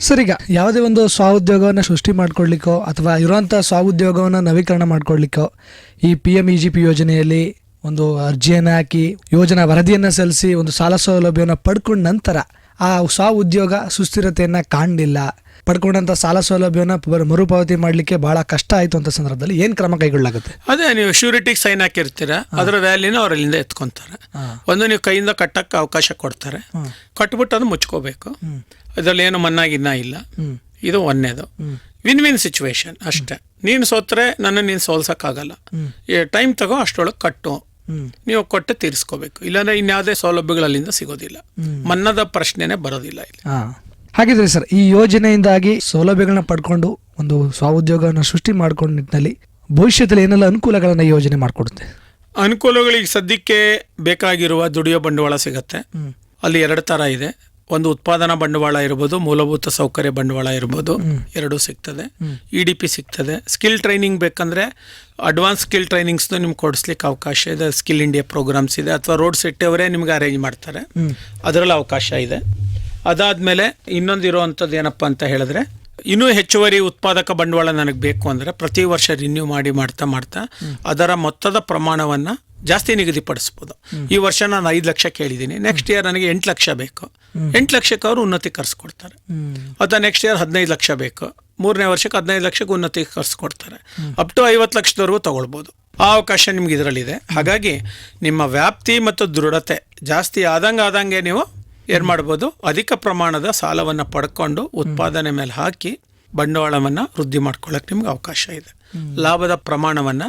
ಸರ್, ಈಗ ಯಾವುದೇ ಒಂದು ಸ್ವಉದ್ಯೋಗವನ್ನು ಸೃಷ್ಟಿ ಮಾಡ್ಕೊಳ್ಲಿಕ್ಕೋ ಅಥವಾ ಇರುವಂಥ ಸ್ವಉದ್ಯೋಗವನ್ನು ನವೀಕರಣ ಮಾಡ್ಕೊಳ್ಲಿಕ್ಕೋ ಈ PMEGP ಯೋಜನೆಯಲ್ಲಿ ಒಂದು ಅರ್ಜಿಯನ್ನು ಹಾಕಿ ಯೋಜನಾ ವರದಿಯನ್ನು ಸಲ್ಲಿಸಿ ಒಂದು ಸಾಲ ಸೌಲಭ್ಯವನ್ನು ಪಡ್ಕೊಂಡ ನಂತರ ಆ ಸ್ವಉದ್ಯೋಗ ಸುಸ್ಥಿರತೆಯನ್ನು ಕಾಣಲಿಲ್ಲ, ಪಡ್ಕೊಂಡಂಥ ಸಾಲ ಸೌಲಭ್ಯವನ್ನು ಮರುಪಾವತಿ ಮಾಡಲಿಕ್ಕೆ ಭಾಳ ಕಷ್ಟ ಆಯಿತು ಅಂತ ಸಂದರ್ಭದಲ್ಲಿ ಏನು ಕ್ರಮ ಕೈಗೊಳ್ಳಾಗುತ್ತೆ? ಅದೇ, ನೀವು ಶ್ಯೂರಿಟಿಗೆ ಸೈನ್ ಹಾಕಿರ್ತೀರ, ಅದರ ವ್ಯಾಲ್ಯೂನ ಅವರಲ್ಲಿಂದ ಎತ್ಕೊತಾರೆ. ಒಂದು ನೀವು ಕೈಯಿಂದ ಕಟ್ಟಕ್ಕೆ ಅವಕಾಶ ಕೊಡ್ತಾರೆ, ಕಟ್ಬಿಟ್ಟು ಅದು ಮುಚ್ಕೋಬೇಕು. ಅದರಲ್ಲಿ ಏನು ಮನ್ನಾಗಿನ್ನ ಇಲ್ಲ. ಇದು ಒಂದೇದು ವಿನ್ ವಿನ್ ಸಿಚುವೇಶನ್ ಅಷ್ಟೇ. ನೀನು ಸೋತ್ರೆ ನೀನು ಸೋಲ್ಸಕ್ಕಾಗಲ್ಲ. ಟೈಮ್ ತಗೋ, ಅಷ್ಟರೊಳಗೆ ಕಟ್ಟು, ನೀವು ಕೊಟ್ಟು ತೀರಿಸ್ಕೋಬೇಕು. ಇಲ್ಲಾಂದ್ರೆ ಇನ್ಯಾವುದೇ ಸೌಲಭ್ಯಗಳಲ್ಲಿಂದ ಸಿಗೋದಿಲ್ಲ, ಮನ್ನದ ಪ್ರಶ್ನೆನೇ ಬರೋದಿಲ್ಲ ಇಲ್ಲಿ. ಹಾಗಿದ್ರೆ ಸರ್, ಈ ಯೋಜನೆಯಿಂದಾಗಿ ಸೌಲಭ್ಯಗಳನ್ನ ಪಡ್ಕೊಂಡು ಒಂದು ಸ್ವಉದ್ಯೋಗವನ್ನು ಸೃಷ್ಟಿ ಮಾಡ್ಕೊಂಡ ನಿಟ್ಟಿನಲ್ಲಿ ಭವಿಷ್ಯದಲ್ಲಿ ಏನೆಲ್ಲ ಅನುಕೂಲಗಳನ್ನ ಈ ಯೋಜನೆ ಮಾಡಿಕೊಡುತ್ತೆ? ಅನುಕೂಲಗಳಿಗೆ ಸದ್ಯಕ್ಕೆ ಬೇಕಾಗಿರುವ ದುಡಿಯೋ ಬಂಡವಾಳ ಸಿಗತ್ತೆ. ಅಲ್ಲಿ 2 ಥರ ಇದೆ. ಒಂದು ಉತ್ಪಾದನಾ ಬಂಡವಾಳ ಇರ್ಬೋದು, ಮೂಲಭೂತ ಸೌಕರ್ಯ ಬಂಡವಾಳ ಇರ್ಬೋದು, ಎರಡೂ ಸಿಗ್ತದೆ. EDP ಸಿಗ್ತದೆ. ಸ್ಕಿಲ್ ಟ್ರೈನಿಂಗ್ ಬೇಕಂದ್ರೆ ಅಡ್ವಾನ್ಸ್ ಸ್ಕಿಲ್ ಟ್ರೈನಿಂಗ್ಸ್ನು ನಿಮ್ಗೆ ಕೊಡಿಸ್ಲಿಕ್ಕೆ ಅವಕಾಶ ಇದೆ. ಸ್ಕಿಲ್ ಇಂಡಿಯಾ ಪ್ರೋಗ್ರಾಮ್ಸ್ ಇದೆ, ಅಥವಾ ರೋಡ್ ಸೆಟ್ಟಿ ಅವರೇ ನಿಮ್ಗೆ ಅರೇಂಜ್ ಮಾಡ್ತಾರೆ, ಅದರಲ್ಲಿ ಅವಕಾಶ ಇದೆ. ಅದಾದಮೇಲೆ ಇನ್ನೊಂದು ಇರೋವಂಥದ್ದು ಏನಪ್ಪ ಅಂತ ಹೇಳಿದ್ರೆ, ಇನ್ನೂ ಹೆಚ್ಚುವರಿ ಉತ್ಪಾದಕ ಬಂಡವಾಳ ನನಗೆ ಬೇಕು ಅಂದರೆ ಪ್ರತಿ ವರ್ಷ ರಿನ್ಯೂ ಮಾಡ್ತಾ ಅದರ ಮೊತ್ತದ ಪ್ರಮಾಣವನ್ನು ಜಾಸ್ತಿ ನಿಗದಿಪಡಿಸ್ಬೋದು. ಈ ವರ್ಷ ನಾನು 5 ಲಕ್ಷ ಕೇಳಿದ್ದೀನಿ, ನೆಕ್ಸ್ಟ್ ಇಯರ್ ನನಗೆ 8 ಲಕ್ಷ ಬೇಕು, 8 ಲಕ್ಷಕ್ಕೆ ಅವರು ಉನ್ನತೀಕರಿಸ್ಕೊಡ್ತಾರೆ. ಅಥವಾ ನೆಕ್ಸ್ಟ್ ಇಯರ್ 15 ಲಕ್ಷ ಬೇಕು, 3ನೇ ವರ್ಷಕ್ಕೆ 15 ಲಕ್ಷಕ್ಕೆ ಉನ್ನತೀಕರಿಸ್ಕೊಡ್ತಾರೆ. ಅಪ್ ಟು 50 ಲಕ್ಷದವರೆಗೂ ತಗೊಳ್ಬೋದು. ಆ ಅವಕಾಶ ನಿಮ್ಗೆ ಇದರಲ್ಲಿದೆ. ಹಾಗಾಗಿ ನಿಮ್ಮ ವ್ಯಾಪ್ತಿ ಮತ್ತು ದೃಢತೆ ಜಾಸ್ತಿ ಆದಂಗೆ ನೀವು ಏನು ಮಾಡ್ಬೋದು, ಅಧಿಕ ಪ್ರಮಾಣದ ಸಾಲವನ್ನು ಪಡ್ಕೊಂಡು ಉತ್ಪಾದನೆ ಮೇಲೆ ಹಾಕಿ ಬಂಡವಾಳವನ್ನು ವೃದ್ಧಿ ಮಾಡ್ಕೊಳ್ಳೋಕೆ ನಿಮ್ಗೆ ಅವಕಾಶ ಇದೆ. ಲಾಭದ ಪ್ರಮಾಣವನ್ನು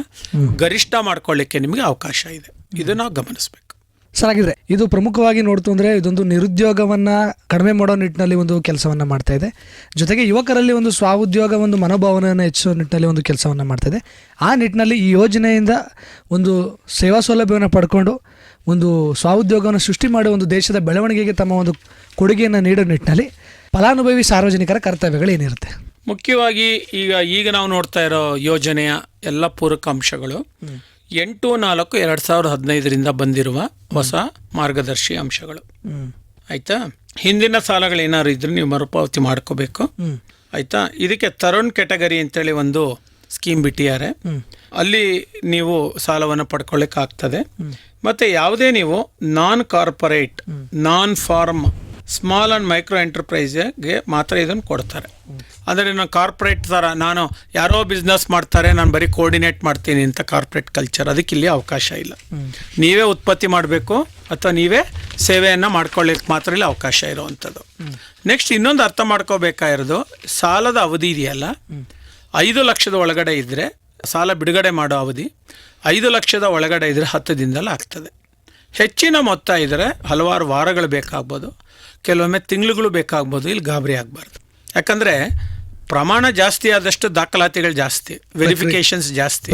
ಗರಿಷ್ಠ ಮಾಡ್ಕೊಳ್ಳಿಕ್ಕೆ ನಿಮಗೆ ಅವಕಾಶ ಇದೆ. ಇದು ನಾವು ಗಮನಿಸಬೇಕು. ಸರ್, ಹಾಗಿದ್ರೆ ಇದು ಪ್ರಮುಖವಾಗಿ ನೋಡ್ತು ಅಂದರೆ ಇದೊಂದು ನಿರುದ್ಯೋಗವನ್ನು ಕಡಿಮೆ ಮಾಡೋ ನಿಟ್ಟಿನಲ್ಲಿ ಒಂದು ಕೆಲಸವನ್ನು ಮಾಡ್ತಾ ಇದೆ. ಜೊತೆಗೆ ಯುವಕರಲ್ಲಿ ಒಂದು ಸ್ವಉದ್ಯೋಗ ಒಂದು ಮನೋಭಾವನೆಯನ್ನು ಹೆಚ್ಚಿಸೋ ನಿಟ್ಟಿನಲ್ಲಿ ಒಂದು ಕೆಲಸವನ್ನು ಮಾಡ್ತಾ ಇದೆ. ಆ ನಿಟ್ಟಿನಲ್ಲಿ ಈ ಯೋಜನೆಯಿಂದ ಒಂದು ಸೇವಾ ಸೌಲಭ್ಯವನ್ನು ಪಡ್ಕೊಂಡು ಒಂದು ಸ್ವಉದ್ಯೋಗವನ್ನು ಸೃಷ್ಟಿ ಮಾಡುವ ಒಂದು ದೇಶದ ಬೆಳವಣಿಗೆಗೆ ತಮ್ಮ ಒಂದು ಕೊಡುಗೆಯನ್ನು ನೀಡೋ ನಿಟ್ಟಿನಲ್ಲಿ ಫಲಾನುಭವಿ ಸಾರ್ವಜನಿಕರ ಕರ್ತವ್ಯಗಳು ಏನಿರುತ್ತೆ? ಮುಖ್ಯವಾಗಿ ಈಗ ನಾವು ನೋಡ್ತಾ ಇರೋ ಯೋಜನೆಯ ಎಲ್ಲ ಪೂರಕ ಅಂಶಗಳು 8/4/2015 ಬಂದಿರುವ ಹೊಸ ಮಾರ್ಗದರ್ಶಿ ಅಂಶಗಳು. ಆಯ್ತಾ? ಹಿಂದಿನ ಸಾಲಗಳು ಏನಾದ್ರು ಇದ್ರೆ ನೀವು ಮರುಪಾವತಿ ಮಾಡ್ಕೋಬೇಕು. ಆಯ್ತಾ? ಇದಕ್ಕೆ ತರುಣ್ ಕ್ಯಾಟಗರಿ ಅಂತೇಳಿ ಒಂದು ಸ್ಕೀಮ್ ಬಿಟ್ಟಿದ್ದಾರೆ. ಅಲ್ಲಿ ನೀವು ಸಾಲವನ್ನು ಪಡ್ಕೊಳ್ಳಿಕ್ಕಾಗ್ತದೆ. ಮತ್ತು ಯಾವುದೇ ನೀವು non corporate, non farm, small and micro ಎಂಟರ್ಪ್ರೈಸ್ಗೆ ಮಾತ್ರ ಇದನ್ನು ಕೊಡ್ತಾರೆ. ಅಂದರೆ ನಾನು ಕಾರ್ಪೊರೇಟ್ ಥರ ನಾನು ಯಾರೋ ಬಿಸ್ನೆಸ್ ಮಾಡ್ತಾರೆ, ನಾನು ಬರೀ ಕೋರ್ಡಿನೇಟ್ ಮಾಡ್ತೀನಿ ಅಂತ ಕಾರ್ಪೊರೇಟ್ ಕಲ್ಚರ್, ಅದಕ್ಕೆ ಇಲ್ಲಿ ಅವಕಾಶ ಇಲ್ಲ. ನೀವೇ ಉತ್ಪತ್ತಿ ಮಾಡಬೇಕು ಅಥವಾ ನೀವೇ ಸೇವೆಯನ್ನು ಮಾಡ್ಕೊಳ್ಳಿಕ್ಕೆ ಮಾತ್ರ ಇಲ್ಲಿ ಅವಕಾಶ ಇರೋವಂಥದ್ದು. ನೆಕ್ಸ್ಟ್ ಇನ್ನೊಂದು ಅರ್ಥ ಮಾಡ್ಕೋಬೇಕಾಗಿರೋದು, ಸಾಲದ ಅವಧಿ ಇದೆಯಲ್ಲ, 5 ಲಕ್ಷದ ಒಳಗಡೆ ಇದ್ದರೆ ಸಾಲ ಬಿಡುಗಡೆ ಮಾಡೋ ಅವಧಿ 5 ಲಕ್ಷದ ಒಳಗಡೆ ಇದ್ದರೆ 10 ದಿನದಲ್ಲಿ ಆಗ್ತದೆ. ಹೆಚ್ಚಿನ ಮೊತ್ತ ಇದ್ದರೆ ಹಲವಾರು ವಾರಗಳು ಬೇಕಾಗ್ಬೋದು, ಕೆಲವೊಮ್ಮೆ ತಿಂಗಳುಗಳು ಬೇಕಾಗ್ಬೋದು. ಇಲ್ಲಿ ಗಾಬರಿ ಆಗಬಾರ್ದು. ಯಾಕಂದರೆ ಪ್ರಮಾಣ ಜಾಸ್ತಿ ಆದಷ್ಟು ದಾಖಲಾತಿಗಳು ಜಾಸ್ತಿ, ವೆರಿಫಿಕೇಷನ್ಸ್ ಜಾಸ್ತಿ,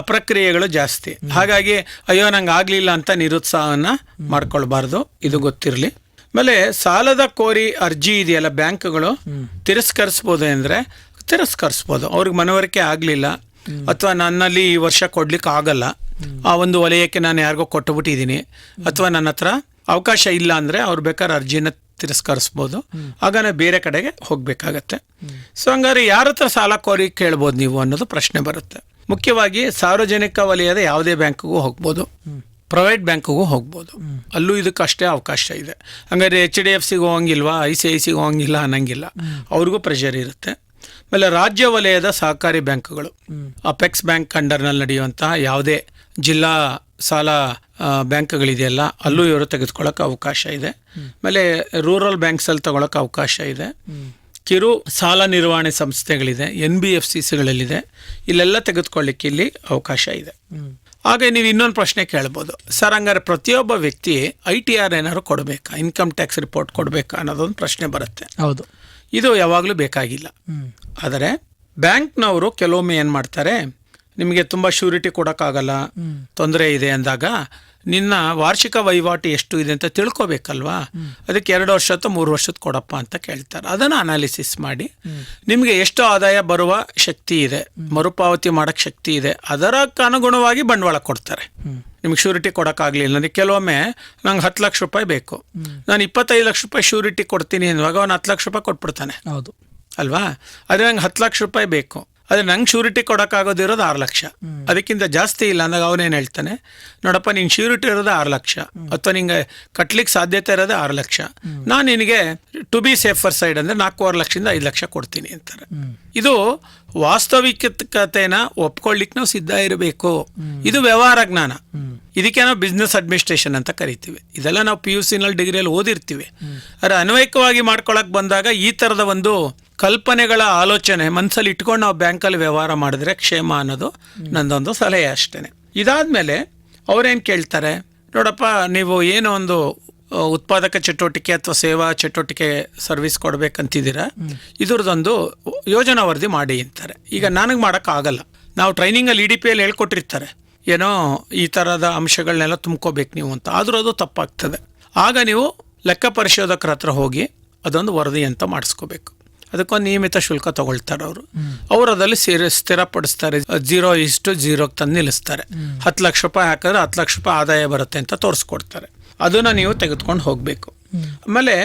ಪ್ರಕ್ರಿಯೆಗಳು ಜಾಸ್ತಿ. ಹಾಗಾಗಿ ಅಯ್ಯೋ ನಂಗೆ ಆಗಲಿಲ್ಲ ಅಂತ ನಿರುತ್ಸಾಹವನ್ನು ಮಾಡ್ಕೊಳ್ಬಾರ್ದು, ಇದು ಗೊತ್ತಿರಲಿ. ಆಮೇಲೆ ಸಾಲದ ಕೋರಿ ಅರ್ಜಿ ಇದೆಯಲ್ಲ, ಬ್ಯಾಂಕ್ಗಳು ತಿರಸ್ಕರಿಸ್ಬೋದು ಅಂದರೆ ತಿರಸ್ಕರಿಸ್ಬೋದು. ಅವ್ರಿಗೆ ಮನವರಿಕೆ ಆಗಲಿಲ್ಲ ಅಥವಾ ನನ್ನಲ್ಲಿ ಈ ವರ್ಷ ಕೊಡ್ಲಿಕ್ಕೆ ಆಗಲ್ಲ, ಆ ಒಂದು ವಲಯಕ್ಕೆ ನಾನು ಯಾರಿಗೋ ಕೊಟ್ಟುಬಿಟ್ಟಿದ್ದೀನಿ, ಅಥವಾ ನನ್ನ ಹತ್ರ ಅವಕಾಶ ಇಲ್ಲ ಅಂದರೆ ಅವ್ರು ಬೇಕಾದ್ರೆ ಅರ್ಜಿನ ತಿರಸ್ಕರಿಸ್ಬೋದು. ಆಗ ನಾವು ಬೇರೆ ಕಡೆಗೆ ಹೋಗಬೇಕಾಗತ್ತೆ. ಸೊ ಹಂಗಾದ್ರೆ ಯಾರ ಹತ್ರ ಸಾಲ ಕೋರಿ ಕೇಳ್ಬೋದು ನೀವು ಅನ್ನೋದು ಪ್ರಶ್ನೆ ಬರುತ್ತೆ. ಮುಖ್ಯವಾಗಿ ಸಾರ್ವಜನಿಕ ವಲಯದ ಯಾವುದೇ ಬ್ಯಾಂಕ್ಗೂ ಹೋಗ್ಬೋದು, ಪ್ರೈವೇಟ್ ಬ್ಯಾಂಕ್ಗೂ ಹೋಗ್ಬೋದು, ಅಲ್ಲೂ ಇದಕ್ಕಷ್ಟೇ ಅವಕಾಶ ಇದೆ. ಹಂಗಾದ್ರೆ HDFCಗೆ ಹೋಗಂಗಿಲ್ವಾ, ICICIಗೆ ಹೋಗಂಗಿಲ್ಲ ಅನ್ನಂಗಿಲ್ಲ, ಅವ್ರಿಗೂ ಪ್ರೆಷರ್ ಇರುತ್ತೆ. ಆಮೇಲೆ ರಾಜ್ಯ ವಲಯದ ಸಹಕಾರಿ ಬ್ಯಾಂಕ್ಗಳು, ಅಪೆಕ್ಸ್ ಬ್ಯಾಂಕ್ ಅಂಡರ್ನಲ್ಲಿ ನಡೆಯುವಂತಹ ಯಾವುದೇ ಜಿಲ್ಲಾ ಸಾಲ ಬ್ಯಾಂಕ್ಗಳಿದೆಯಲ್ಲ ಅಲ್ಲೂ ಇವರು ತೆಗೆದುಕೊಳ್ಳೋಕೆ ಅವಕಾಶ ಇದೆ. ಆಮೇಲೆ ರೂರಲ್ ಬ್ಯಾಂಕ್ಸಲ್ಲಿ ತಗೊಳಕ್ಕೆ ಅವಕಾಶ ಇದೆ. ಕಿರು ಸಾಲ ನಿರ್ವಹಣೆ ಸಂಸ್ಥೆಗಳಿದೆ, NBFCಗಳಿದೆ, ಇಲ್ಲೆಲ್ಲ ತೆಗೆದುಕೊಳ್ಳಿಕ್ಕೆ ಇಲ್ಲಿ ಅವಕಾಶ ಇದೆ. ಹಾಗೆ ನೀವು ಇನ್ನೊಂದು ಪ್ರಶ್ನೆ ಕೇಳ್ಬೋದು, ಸರ್ ಹಂಗಾರೆ ಪ್ರತಿಯೊಬ್ಬ ವ್ಯಕ್ತಿ ITR ಏನಾದ್ರು ಕೊಡಬೇಕಾ, ಇನ್ಕಮ್ ಟ್ಯಾಕ್ಸ್ ರಿಪೋರ್ಟ್ ಕೊಡಬೇಕಾ ಅನ್ನೋದೊಂದು ಪ್ರಶ್ನೆ ಬರುತ್ತೆ. ಹೌದು, ಇದು ಯಾವಾಗಲೂ ಬೇಕಾಗಿಲ್ಲ. ಆದರೆ ಬ್ಯಾಂಕ್ನವರು ಕೆಲವೊಮ್ಮೆ ಏನು ಮಾಡ್ತಾರೆ, ನಿಮಗೆ ತುಂಬ ಶ್ಯೂರಿಟಿ ಕೊಡೋಕ್ಕಾಗಲ್ಲ, ತೊಂದರೆ ಇದೆ ಅಂದಾಗ ನಿನ್ನ ವಾರ್ಷಿಕ ವಹಿವಾಟು ಎಷ್ಟು ಇದೆ ಅಂತ ತಿಳ್ಕೊಬೇಕಲ್ವಾ, ಅದಕ್ಕೆ 2 ವರ್ಷದ 3 ವರ್ಷದ ಕೊಡಪ್ಪ ಅಂತ ಕೇಳ್ತಾರೆ. ಅದನ್ನು ಅನಾಲಿಸಿಸ್ ಮಾಡಿ ನಿಮಗೆ ಎಷ್ಟು ಆದಾಯ ಬರುವ ಶಕ್ತಿ ಇದೆ, ಮರುಪಾವತಿ ಮಾಡೋಕ್ಕೆ ಶಕ್ತಿ ಇದೆ, ಅದಕ್ಕೆ ಅನುಗುಣವಾಗಿ ಬಂಡವಾಳ ಕೊಡ್ತಾರೆ. ನಿಮ್ಗೆ ಶ್ಯೂರಿಟಿ ಕೊಡೋಕ್ಕಾಗಲಿಲ್ಲ ಅಂದರೆ ಕೆಲವೊಮ್ಮೆ ನಂಗೆ 10 ಲಕ್ಷ ರೂಪಾಯಿ ಬೇಕು, ನಾನು 25 ಲಕ್ಷ ರೂಪಾಯಿ ಶ್ಯೂರಿಟಿ ಕೊಡ್ತೀನಿ ಅನ್ನುವಾಗ ಅವನು 10 ಲಕ್ಷ ರೂಪಾಯಿ ಕೊಟ್ಬಿಡ್ತಾನೆ. ಹೌದು ಅಲ್ವಾ? ಆದರೆ ನಂಗೆ 10 ಲಕ್ಷ ರೂಪಾಯಿ ಬೇಕು, ಆದರೆ ನಂಗೆ ಶ್ಯೂರಿಟಿ ಕೊಡೋಕ್ಕಾಗೋದಿರೋದು 6 ಲಕ್ಷ, ಅದಕ್ಕಿಂತ ಜಾಸ್ತಿ ಇಲ್ಲ ಅಂದಾಗ ಅವನೇನು ಹೇಳ್ತಾನೆ, ನೋಡಪ್ಪ ನೀನು ಶ್ಯೂರಿಟಿ ಇರೋದು 6 ಲಕ್ಷ ಅಥವಾ ನಿಂಗೆ ಕಟ್ಲಿಕ್ಕೆ ಸಾಧ್ಯತೆ ಇರೋದು 6 ಲಕ್ಷ, ನಾನು ನಿನಗೆ ಟು ಬಿ ಸೇಫರ್ ಸೈಡ್ ಅಂದರೆ 4.5 ಲಕ್ಷದಿಂದ 5 ಲಕ್ಷ ಕೊಡ್ತೀನಿ ಅಂತಾರೆ. ಇದು ವಾಸ್ತವಿಕತೆನ ಒಪ್ಕೊಳ್ಳಿಕ್ಕೆ ನಾವು ಸಿದ್ಧ ಇರಬೇಕು. ಇದು ವ್ಯವಹಾರ ಜ್ಞಾನ. ಇದಕ್ಕೆ ನಾವು ಬಿಸ್ನೆಸ್ ಅಡ್ಮಿನಿಸ್ಟ್ರೇಷನ್ ಅಂತ ಕರಿತೀವಿ. ಇದೆಲ್ಲ ನಾವು PUC ಡಿಗ್ರಿಯಲ್ಲಿ ಓದಿರ್ತೀವಿ. ಆದರೆ ಅನ್ವಯಿಕವಾಗಿ ಮಾಡ್ಕೊಳಕ್ ಬಂದಾಗ ಈ ಥರದ ಒಂದು ಕಲ್ಪನೆಗಳ ಆಲೋಚನೆ ಮನಸ್ಸಲ್ಲಿ ಇಟ್ಕೊಂಡು ನಾವು ಬ್ಯಾಂಕಲ್ಲಿ ವ್ಯವಹಾರ ಮಾಡಿದ್ರೆ ಕ್ಷೇಮ ಅನ್ನೋದು ನಂದೊಂದು ಸಲಹೆ ಅಷ್ಟೇ. ಇದಾದಮೇಲೆ ಅವರೇನು ಕೇಳ್ತಾರೆ, ನೋಡಪ್ಪ ನೀವು ಏನೋ ಒಂದು ಉತ್ಪಾದಕ ಚಟುವಟಿಕೆ ಅಥವಾ ಸೇವಾ ಚಟುವಟಿಕೆ ಸರ್ವಿಸ್ ಕೊಡ್ಬೇಕಂತಿದ್ದೀರಾ, ಇದ್ರದ್ದೊಂದು ಯೋಜನಾ ವರದಿ ಮಾಡಿ ಅಂತಾರೆ. ಈಗ ನನಗೆ ಮಾಡೋಕ್ಕಾಗಲ್ಲ, ನಾವು ಟ್ರೈನಿಂಗಲ್ಲಿ EDPಯಲ್ಲಿ ಹೇಳ್ಕೊಟ್ಟಿರ್ತಾರೆ ಏನೋ ಈ ಥರದ ಅಂಶಗಳನ್ನೆಲ್ಲ ತುಂಬ್ಕೋಬೇಕು ನೀವು ಅಂತ, ಆದರೂ ಅದು ತಪ್ಪಾಗ್ತದೆ. ಆಗ ನೀವು ಲೆಕ್ಕ ಪರಿಶೋಧಕರ ಹತ್ರ ಹೋಗಿ ಅದೊಂದು ವರದಿ ಅಂತ ಮಾಡಿಸ್ಕೋಬೇಕು. ಅದಕ್ಕೊಂದು ನಿಯಮಿತ ಶುಲ್ಕ ತಗೊಳ್ತಾರೆ ಅವರು ಅದರಲ್ಲಿ ಸ್ಥಿರಪಡಿಸ್ತಾರೆ. 0:0 ತಂದು ನಿಲ್ಲಿಸ್ತಾರೆ. 10 ಲಕ್ಷ ರೂಪಾಯಿ ಹಾಕಿದ್ರೆ 10 ಲಕ್ಷ ರೂಪಾಯಿ ಆದಾಯ ಬರುತ್ತೆ ಅಂತ ತೋರಿಸ್ಕೊಡ್ತಾರೆ. ಅದನ್ನು ನೀವು ತೆಗೆದುಕೊಂಡು ಹೋಗಬೇಕು. ಆಮೇಲೆ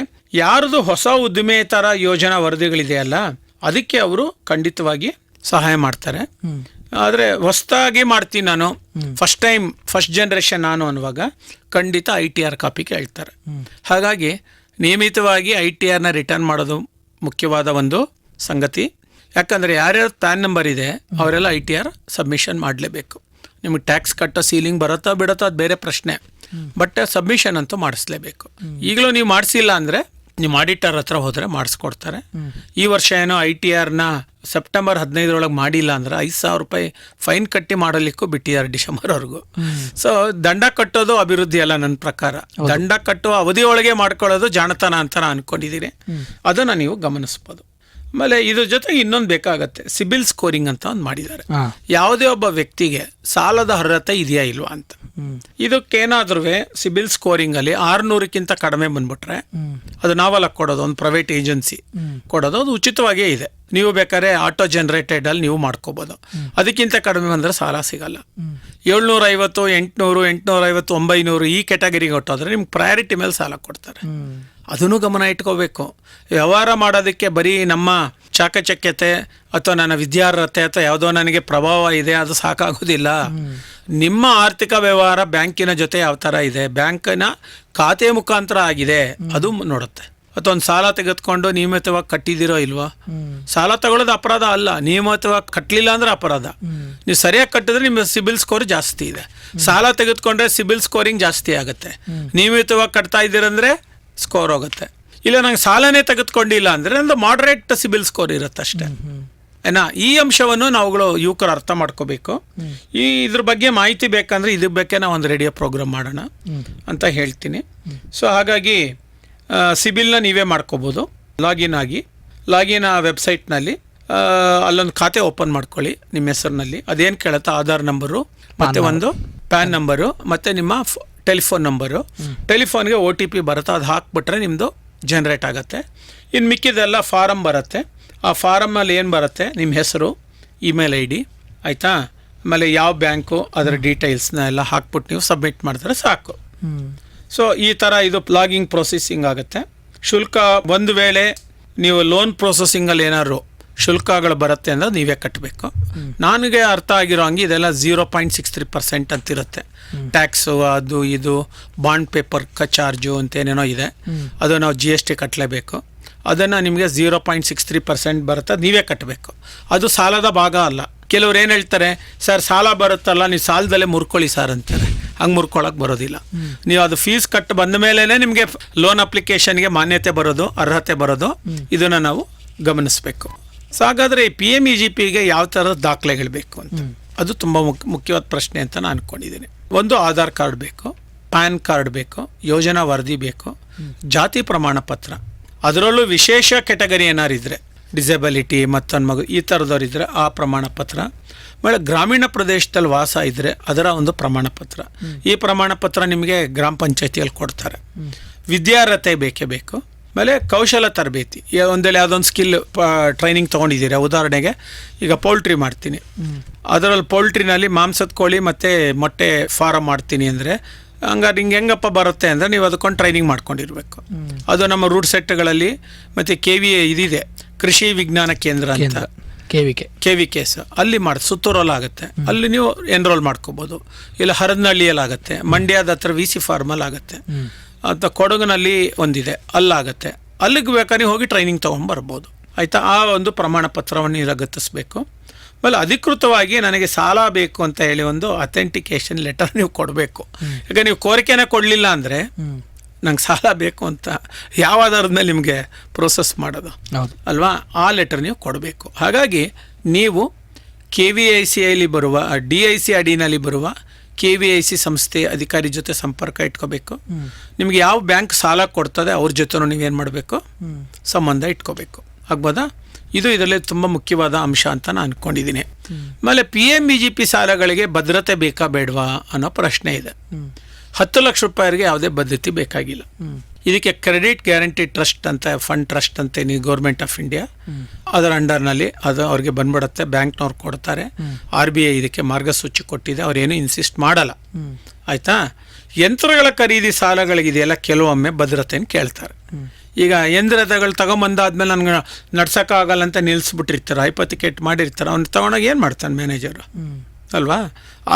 ಯಾರ್ದು ಹೊಸ ಉದ್ದಿಮೇತರ ಯೋಜನಾ ವರದಿಗಳಿದೆಯಲ್ಲ ಅದಕ್ಕೆ ಅವರು ಖಂಡಿತವಾಗಿ ಸಹಾಯ ಮಾಡ್ತಾರೆ. ಆದರೆ ಹೊಸದಾಗಿ ಮಾಡ್ತೀನಿ ನಾನು, ಫಸ್ಟ್ ಜನರೇಷನ್ ನಾನು ಅನ್ನುವಾಗ ಖಂಡಿತ ITR ಕಾಪಿ ಕೇಳ್ತಾರೆ. ಹಾಗಾಗಿ ನಿಯಮಿತವಾಗಿ ITRನ ರಿಟರ್ನ್ ಮಾಡೋದು ಮುಖ್ಯವಾದ ಒಂದು ಸಂಗತಿ. ಯಾಕಂದರೆ ಯಾರ್ಯಾರು ಪ್ಯಾನ್ ನಂಬರ್ ಇದೆ ಅವರೆಲ್ಲ ITR ಸಬ್ಮಿಷನ್ ಮಾಡಲೇಬೇಕು. ನಿಮಗೆ ಟ್ಯಾಕ್ಸ್ ಕಟ್ಟೋ ಸೀಲಿಂಗ್ ಬರುತ್ತಾ ಬಿಡುತ್ತೋ ಅದು ಬೇರೆ ಪ್ರಶ್ನೆ, ಬಟ್ ಸಬ್ಮಿಷನ್ ಅಂತೂ ಮಾಡಿಸ್ಲೇಬೇಕು. ಈಗಲೂ ನೀವು ಮಾಡಿಸಿಲ್ಲ ಅಂದರೆ ನಿಮ್ಮ ಆಡಿಟರ್ ಹತ್ರ ಹೋದರೆ ಮಾಡಿಸ್ಕೊಡ್ತಾರೆ. ಈ ವರ್ಷ ಏನೋ ITRನ ಸೆಪ್ಟೆಂಬರ್ 15 ಮಾಡಿಲ್ಲ ಅಂದ್ರೆ 5,000 ರೂಪಾಯಿ ಫೈನ್ ಕಟ್ಟಿ ಮಾಡಲಿಕ್ಕೂ ಬಿಟ್ಟಿದ್ದಾರೆ ಡಿಸೆಂಬರ್ವರೆಗೂ. ಸೊ ದಂಡ ಕಟ್ಟೋದು ಅಭಿವೃದ್ಧಿ ಅಲ್ಲ ನನ್ನ ಪ್ರಕಾರ. ದಂಡ ಕಟ್ಟುವ ಅವಧಿಯೊಳಗೆ ಮಾಡ್ಕೊಳ್ಳೋದು ಜಾಣತನ ಅಂತ ನಾನು ಅನ್ಕೊಂಡಿದ್ದೀನಿ. ಅದನ್ನು ನೀವು ಗಮನಿಸ್ಬೋದು. ಆಮೇಲೆ ಇದ್ರ ಜೊತೆಗೆ ಇನ್ನೊಂದು ಬೇಕಾಗತ್ತೆ, ಸಿಬಿಲ್ ಸ್ಕೋರಿಂಗ್ ಅಂತ ಒಂದು ಮಾಡಿದ್ದಾರೆ. ಯಾವುದೇ ಒಬ್ಬ ವ್ಯಕ್ತಿಗೆ ಸಾಲದ ಅರ್ಹತೆ ಇದೆಯಾ ಇಲ್ವಾ ಅಂತ. ಇದಕ್ಕೇನಾದ್ರೂ ಸಿಬಿಲ್ ಸ್ಕೋರಿಂಗ್ ಅಲ್ಲಿ 600ಕ್ಕಿಂತ ಕಡಿಮೆ ಬಂದ್ಬಿಟ್ರೆ ಅದು ನಾವಲ್ಲ ಕೊಡೋದು, ಒಂದು ಪ್ರೈವೇಟ್ ಏಜೆನ್ಸಿ ಕೊಡೋದು, ಅದು ಉಚಿತವಾಗೇ ಇದೆ. ನೀವು ಬೇಕಾದ್ರೆ ಆಟೋ ಜನರೇಟೆಡ್ ಅಲ್ಲಿ ನೀವು ಮಾಡ್ಕೋಬಹುದು. ಅದಕ್ಕಿಂತ ಕಡಿಮೆ ಬಂದ್ರೆ ಸಾಲ ಸಿಗಲ್ಲ. 750, 800, 850, 900 ಈ ಕ್ಯಾಟಗರಿಗೆ ಹೊಟ್ಟೋದ್ರೆ ನಿಮ್ಗೆ ಪ್ರಯಾರಿಟಿ ಮೇಲೆ ಸಾಲ ಕೊಡ್ತಾರೆ. ಅದನ್ನು ಗಮನ ಇಟ್ಕೋಬೇಕು. ವ್ಯವಹಾರ ಮಾಡೋದಕ್ಕೆ ಬರೀ ನಮ್ಮ ಚಾಕಚಕ್ಯತೆ ಅಥವಾ ನನ್ನ ವಿದ್ಯಾರ್ಹತೆ ಅಥವಾ ಯಾವುದೋ ನನಗೆ ಪ್ರಭಾವ ಇದೆ ಅದು ಸಾಕಾಗೋದಿಲ್ಲ. ನಿಮ್ಮ ಆರ್ಥಿಕ ವ್ಯವಹಾರ ಬ್ಯಾಂಕಿನ ಜೊತೆ ಯಾವ ಥರ ಇದೆ, ಬ್ಯಾಂಕಿನ ಖಾತೆ ಮುಖಾಂತರ ಆಗಿದೆ ಅದು ನೋಡುತ್ತೆ. ಅಥವಾ ಒಂದು ಸಾಲ ತೆಗೆದುಕೊಂಡು ನಿಯಮಿತವಾಗಿ ಕಟ್ಟಿದಿರೋ ಇಲ್ವಾ. ಸಾಲ ತಗೊಳ್ಳೋದು ಅಪರಾಧ ಅಲ್ಲ, ನಿಯಮಿತವಾಗಿ ಕಟ್ಟಲಿಲ್ಲ ಅಂದ್ರೆ ಅಪರಾಧ. ನೀವು ಸರಿಯಾಗಿ ಕಟ್ಟಿದ್ರೆ ನಿಮ್ಮ ಸಿಬಿಲ್ ಸ್ಕೋರ್ ಜಾಸ್ತಿ ಇದೆ. ಸಾಲ ತೆಗೆದುಕೊಂಡ್ರೆ ಸಿಬಿಲ್ ಸ್ಕೋರಿಂಗ್ ಜಾಸ್ತಿ ಆಗುತ್ತೆ. ನಿಯಮಿತವಾಗಿ ಕಟ್ತಾ ಇದ್ದೀರಂದ್ರೆ ಸ್ಕೋರ್ ಹೋಗುತ್ತೆ. ಇಲ್ಲ ನಂಗೆ ಸಾಲನೇ ತೆಗೆದುಕೊಂಡಿಲ್ಲ ಅಂದರೆ ನಂದು ಮಾಡ್ರೇಟ್ ಸಿಬಿಲ್ ಸ್ಕೋರ್ ಇರುತ್ತೆ ಅಷ್ಟೇ. ಈ ಅಂಶವನ್ನು ನಾವುಗಳು ಯುವಕರು ಅರ್ಥ ಮಾಡ್ಕೋಬೇಕು. ಇದ್ರ ಬಗ್ಗೆ ಮಾಹಿತಿ ಬೇಕಂದ್ರೆ ಇದ್ರ ಬಗ್ಗೆ ನಾವು ಒಂದು ರೇಡಿಯೋ ಪ್ರೋಗ್ರಾಮ್ ಮಾಡೋಣ ಅಂತ ಹೇಳ್ತೀನಿ. ಸೊ ಹಾಗಾಗಿ ಸಿಬಿಲ್ನ ನೀವೇ ಮಾಡ್ಕೋಬೋದು. ಲಾಗಿನ್ ವೆಬ್ಸೈಟ್ನಲ್ಲಿ ಅಲ್ಲೊಂದು ಖಾತೆ ಓಪನ್ ಮಾಡ್ಕೊಳ್ಳಿ ನಿಮ್ಮ ಹೆಸರಿನಲ್ಲಿ. ಅದೇನು ಕೇಳುತ್ತೆ, ಆಧಾರ್ ನಂಬರು ಮತ್ತು ಒಂದು ಪ್ಯಾನ್ ನಂಬರು ಮತ್ತು ನಿಮ್ಮ ಟೆಲಿಫೋನ್ ನಂಬರು. ಟೆಲಿಫೋನ್ಗೆ OTP ಬರುತ್ತೆ, ಅದು ಹಾಕ್ಬಿಟ್ರೆ ನಿಮ್ಮದು ಜನ್ರೇಟ್ ಆಗುತ್ತೆ. ಇನ್ನು ಮಿಕ್ಕಿದೆಲ್ಲ ಫಾರಮ್ ಬರುತ್ತೆ. ಆ ಫಾರಮಲ್ಲಿ ಏನು ಬರುತ್ತೆ, ನಿಮ್ಮ ಹೆಸರು, ಇಮೇಲ್ ID, ಆಯಿತಾ, ಆಮೇಲೆ ಯಾವ ಬ್ಯಾಂಕು ಅದರ ಡೀಟೇಲ್ಸ್ನ ಎಲ್ಲ ಹಾಕ್ಬಿಟ್ಟು ನೀವು ಸಬ್ಮಿಟ್ ಮಾಡಿದ್ರೆ ಸಾಕು. ಸೊ ಈ ಥರ ಇದು ಲಾಗಿಂಗ್ ಪ್ರೊಸೆಸಿಂಗ್ ಆಗುತ್ತೆ. ಶುಲ್ಕ ಒಂದು ವೇಳೆ ನೀವು ಲೋನ್ ಪ್ರೊಸೆಸಿಂಗಲ್ಲಿ ಏನಾದ್ರು ಶುಲ್ಕಗಳು ಬರುತ್ತೆ ಅಂದರೆ ನೀವೇ ಕಟ್ಟಬೇಕು. ನನಗೆ ಅರ್ಥ ಆಗಿರೋ ಹಂಗೆ ಇದೆಲ್ಲ 0.63% ಅಂತಿರುತ್ತೆ. ಟ್ಯಾಕ್ಸು ಅದು ಇದು ಬಾಂಡ್ ಪೇಪರ್ ಚಾರ್ಜು ಅಂತ ಏನೇನೋ ಇದೆ, ಅದು ನಾವು GST ಕಟ್ಟಲೇಬೇಕು. ಅದನ್ನು ನಿಮಗೆ 0.63% ಬರುತ್ತೆ, ನೀವೇ ಕಟ್ಟಬೇಕು. ಅದು ಸಾಲದ ಭಾಗ ಅಲ್ಲ. ಕೆಲವ್ರು ಏನು ಹೇಳ್ತಾರೆ, ಸರ್ ಸಾಲ ಬರುತ್ತಲ್ಲ ನೀವು ಸಾಲದಲ್ಲೇ ಮುರ್ಕೊಳ್ಳಿ ಸರ್ ಅಂತಾರೆ. ಹಂಗೆ ಮುರ್ಕೊಳಕ್ಕೆ ಬರೋದಿಲ್ಲ. ನೀವು ಅದು ಫೀಸ್ ಕಟ್ಟು ಬಂದ ಮೇಲೇ ನಿಮಗೆ ಲೋನ್ ಅಪ್ಲಿಕೇಶನ್ಗೆ ಮಾನ್ಯತೆ ಬರೋದು, ಅರ್ಹತೆ ಬರೋದು, ಇದನ್ನು ನಾವು ಗಮನಿಸಬೇಕು. ಸೊ ಹಾಗಾದರೆ ಈ PMEGPಗೆ ಯಾವ ಥರದ ದಾಖಲೆಗಳು ಬೇಕು ಅಂತ, ಅದು ತುಂಬ ಮುಖ್ಯವಾದ ಪ್ರಶ್ನೆ ಅಂತ ನಾನು ಅಂದ್ಕೊಂಡಿದ್ದೀನಿ. ಒಂದು ಆಧಾರ್ ಕಾರ್ಡ್ ಬೇಕು, ಪ್ಯಾನ್ ಕಾರ್ಡ್ ಬೇಕು, ಯೋಜನಾ ವರದಿ ಬೇಕು, ಜಾತಿ ಪ್ರಮಾಣ ಪತ್ರ, ಅದರಲ್ಲೂ ವಿಶೇಷ ಕೆಟಗರಿ ಏನಾರು ಇದ್ದರೆ, ಡಿಸೆಬಿಲಿಟಿ, ಮತ್ತೊಂದು ಮಗು, ಈ ಥರದವ್ರು ಇದ್ದರೆ ಆ ಪ್ರಮಾಣ ಪತ್ರ. ಆಮೇಲೆ ಗ್ರಾಮೀಣ ಪ್ರದೇಶದಲ್ಲಿ ವಾಸ ಇದ್ದರೆ ಅದರ ಒಂದು ಪ್ರಮಾಣ ಪತ್ರ. ಈ ಪ್ರಮಾಣ ಪತ್ರ ನಿಮಗೆ ಗ್ರಾಮ ಪಂಚಾಯತಿಯಲ್ಲಿ ಕೊಡ್ತಾರೆ. ವಿದ್ಯಾರ್ಹತೆ ಬೇಕೇ ಬೇಕು. ಆಮೇಲೆ ಕೌಶಲ ತರಬೇತಿ, ಒಂದೇಳಿ ಯಾವುದೊಂದು ಸ್ಕಿಲ್ ಟ್ರೈನಿಂಗ್ ತೊಗೊಂಡಿದ್ದೀರಾ. ಉದಾಹರಣೆಗೆ ಈಗ ಪೌಲ್ಟ್ರಿ ಮಾಡ್ತೀನಿ, ಅದರಲ್ಲಿ ಪೌಲ್ಟ್ರಿನಲ್ಲಿ ಮಾಂಸದ ಕೋಳಿ ಮತ್ತು ಮೊಟ್ಟೆ ಫಾರಮ್ ಮಾಡ್ತೀನಿ ಅಂದರೆ ಹಂಗಾರೆ ಹಿಂಗೆ ಹೆಂಗಪ್ಪ ಬರುತ್ತೆ ಅಂದರೆ ನೀವು ಅದಕ್ಕೊಂದು ಟ್ರೈನಿಂಗ್ ಮಾಡ್ಕೊಂಡಿರ್ಬೇಕು. ಅದು ನಮ್ಮ ರೂಟ್ ಸೆಟ್ಗಳಲ್ಲಿ ಮತ್ತು KVA ಇದಿದೆ, ಕೃಷಿ ವಿಜ್ಞಾನ ಕೇಂದ್ರ ಅಂತ, KVKs ಅಲ್ಲಿ ಸುತ್ತೂರಲ್ಲಿ ಆಗುತ್ತೆ, ಅಲ್ಲಿ ನೀವು ಎನ್ರೋಲ್ ಮಾಡ್ಕೋಬೋದು. ಇಲ್ಲ ಹರದನಹಳ್ಳಿಯಲ್ಲಿ ಆಗುತ್ತೆ, ಮಂಡ್ಯದ ಹತ್ರ VC ಫಾರ್ಮಲ್ಲಿ ಆಗುತ್ತೆ, ಅಂತ ಕೊಡಗಿನಲ್ಲಿ ಒಂದಿದೆ, ಅಲ್ಲಾಗತ್ತೆ. ಅಲ್ಲಿಗೆ ಬೇಕಾದ್ರೆ ನೀವು ಹೋಗಿ ಟ್ರೈನಿಂಗ್ ತೊಗೊಂಬರ್ಬೋದು. ಆಯಿತಾ? ಆ ಒಂದು ಪ್ರಮಾಣ ಪತ್ರವನ್ನು ಲಗತ್ತಿಸ್ಬೇಕು. ಆಮೇಲೆ ಅಧಿಕೃತವಾಗಿ ನನಗೆ ಸಾಲ ಬೇಕು ಅಂತ ಹೇಳಿ ಒಂದು ಅಥೆಂಟಿಕೇಶನ್ ಲೆಟರ್ ನೀವು ಕೊಡಬೇಕು. ಈಗ ನೀವು ಕೋರಿಕೆನೇ ಕೊಡಲಿಲ್ಲ ಅಂದರೆ ನಂಗೆ ಸಾಲ ಬೇಕು ಅಂತ ಯಾವ ಆಧಾರದ ಮೇಲೆ ನಿಮಗೆ ಪ್ರೋಸೆಸ್ ಮಾಡೋದು ಅಲ್ವಾ? ಆ ಲೆಟರ್ ನೀವು ಕೊಡಬೇಕು. ಹಾಗಾಗಿ ನೀವು KVICಯಲ್ಲಿ ಬರುವ DIC ಅಡಿನಲ್ಲಿ ಬರುವ KVIC ಸಂಸ್ಥೆ ಅಧಿಕಾರಿ ಜೊತೆ ಸಂಪರ್ಕ ಇಟ್ಕೋಬೇಕು. ನಿಮಗೆ ಯಾವ ಬ್ಯಾಂಕ್ ಸಾಲ ಕೊಡ್ತದೆ ಅವ್ರ ಜೊತೆ ನೀವೇನು ಮಾಡಬೇಕು, ಸಂಬಂಧ ಇಟ್ಕೋಬೇಕು. ಆಗ್ಬೋದಾ? ಇದು ಇದರಲ್ಲಿ ತುಂಬ ಮುಖ್ಯವಾದ ಅಂಶ ಅಂತ ನಾನು ಅಂದ್ಕೊಂಡಿದ್ದೀನಿ. ಆಮೇಲೆ PMEGP ಸಾಲಗಳಿಗೆ ಭದ್ರತೆ ಬೇಕಾ ಬೇಡವಾ ಅನ್ನೋ ಪ್ರಶ್ನೆ ಇದೆ. 10 ಲಕ್ಷ ರೂಪಾಯಿಗೆ ಯಾವುದೇ ಭದ್ರತೆ ಬೇಕಾಗಿಲ್ಲ. ಇದಕ್ಕೆ ಕ್ರೆಡಿಟ್ ಗ್ಯಾರಂಟಿ ಟ್ರಸ್ಟ್ ಅಂತ, ಫಂಡ್ ಟ್ರಸ್ಟ್ ಅಂತ ನೀವು ಗೌರ್ಮೆಂಟ್ ಆಫ್ ಇಂಡಿಯಾ ಅದರ ಅಂಡರ್ನಲ್ಲಿ ಅದು ಅವ್ರಿಗೆ ಬಂದ್ಬಿಡುತ್ತೆ, ಬ್ಯಾಂಕ್ನವ್ರು ಕೊಡ್ತಾರೆ. RBI ಇದಕ್ಕೆ ಮಾರ್ಗಸೂಚಿ ಕೊಟ್ಟಿದೆ, ಅವ್ರೇನು ಇನ್ಸಿಸ್ಟ್ ಮಾಡಲ್ಲ. ಆಯಿತಾ? ಯಂತ್ರಗಳ ಖರೀದಿ ಸಾಲಗಳಿಗಿದೆಯಲ್ಲ, ಕೆಲವೊಮ್ಮೆ ಭದ್ರತೆಯನ್ನು ಕೇಳ್ತಾರೆ. ಈಗ ಯಂತ್ರಗಳು ತಗೊಂಬಂದಾದ್ಮೇಲೆ ನನಗೆ ನಡ್ಸೋಕ್ಕಾಗಲ್ಲ ಅಂತ ನಿಲ್ಲಿಸ್ಬಿಟ್ಟಿರ್ತಾರೆ, ಹೈಪೋಥಿಕೇಟ್ ಮಾಡಿರ್ತಾರೆ. ಅವ್ನು ತಗೊಂಡಾಗ ಏನು ಮಾಡ್ತಾನೆ ಮ್ಯಾನೇಜರು ಅಲ್ವಾ?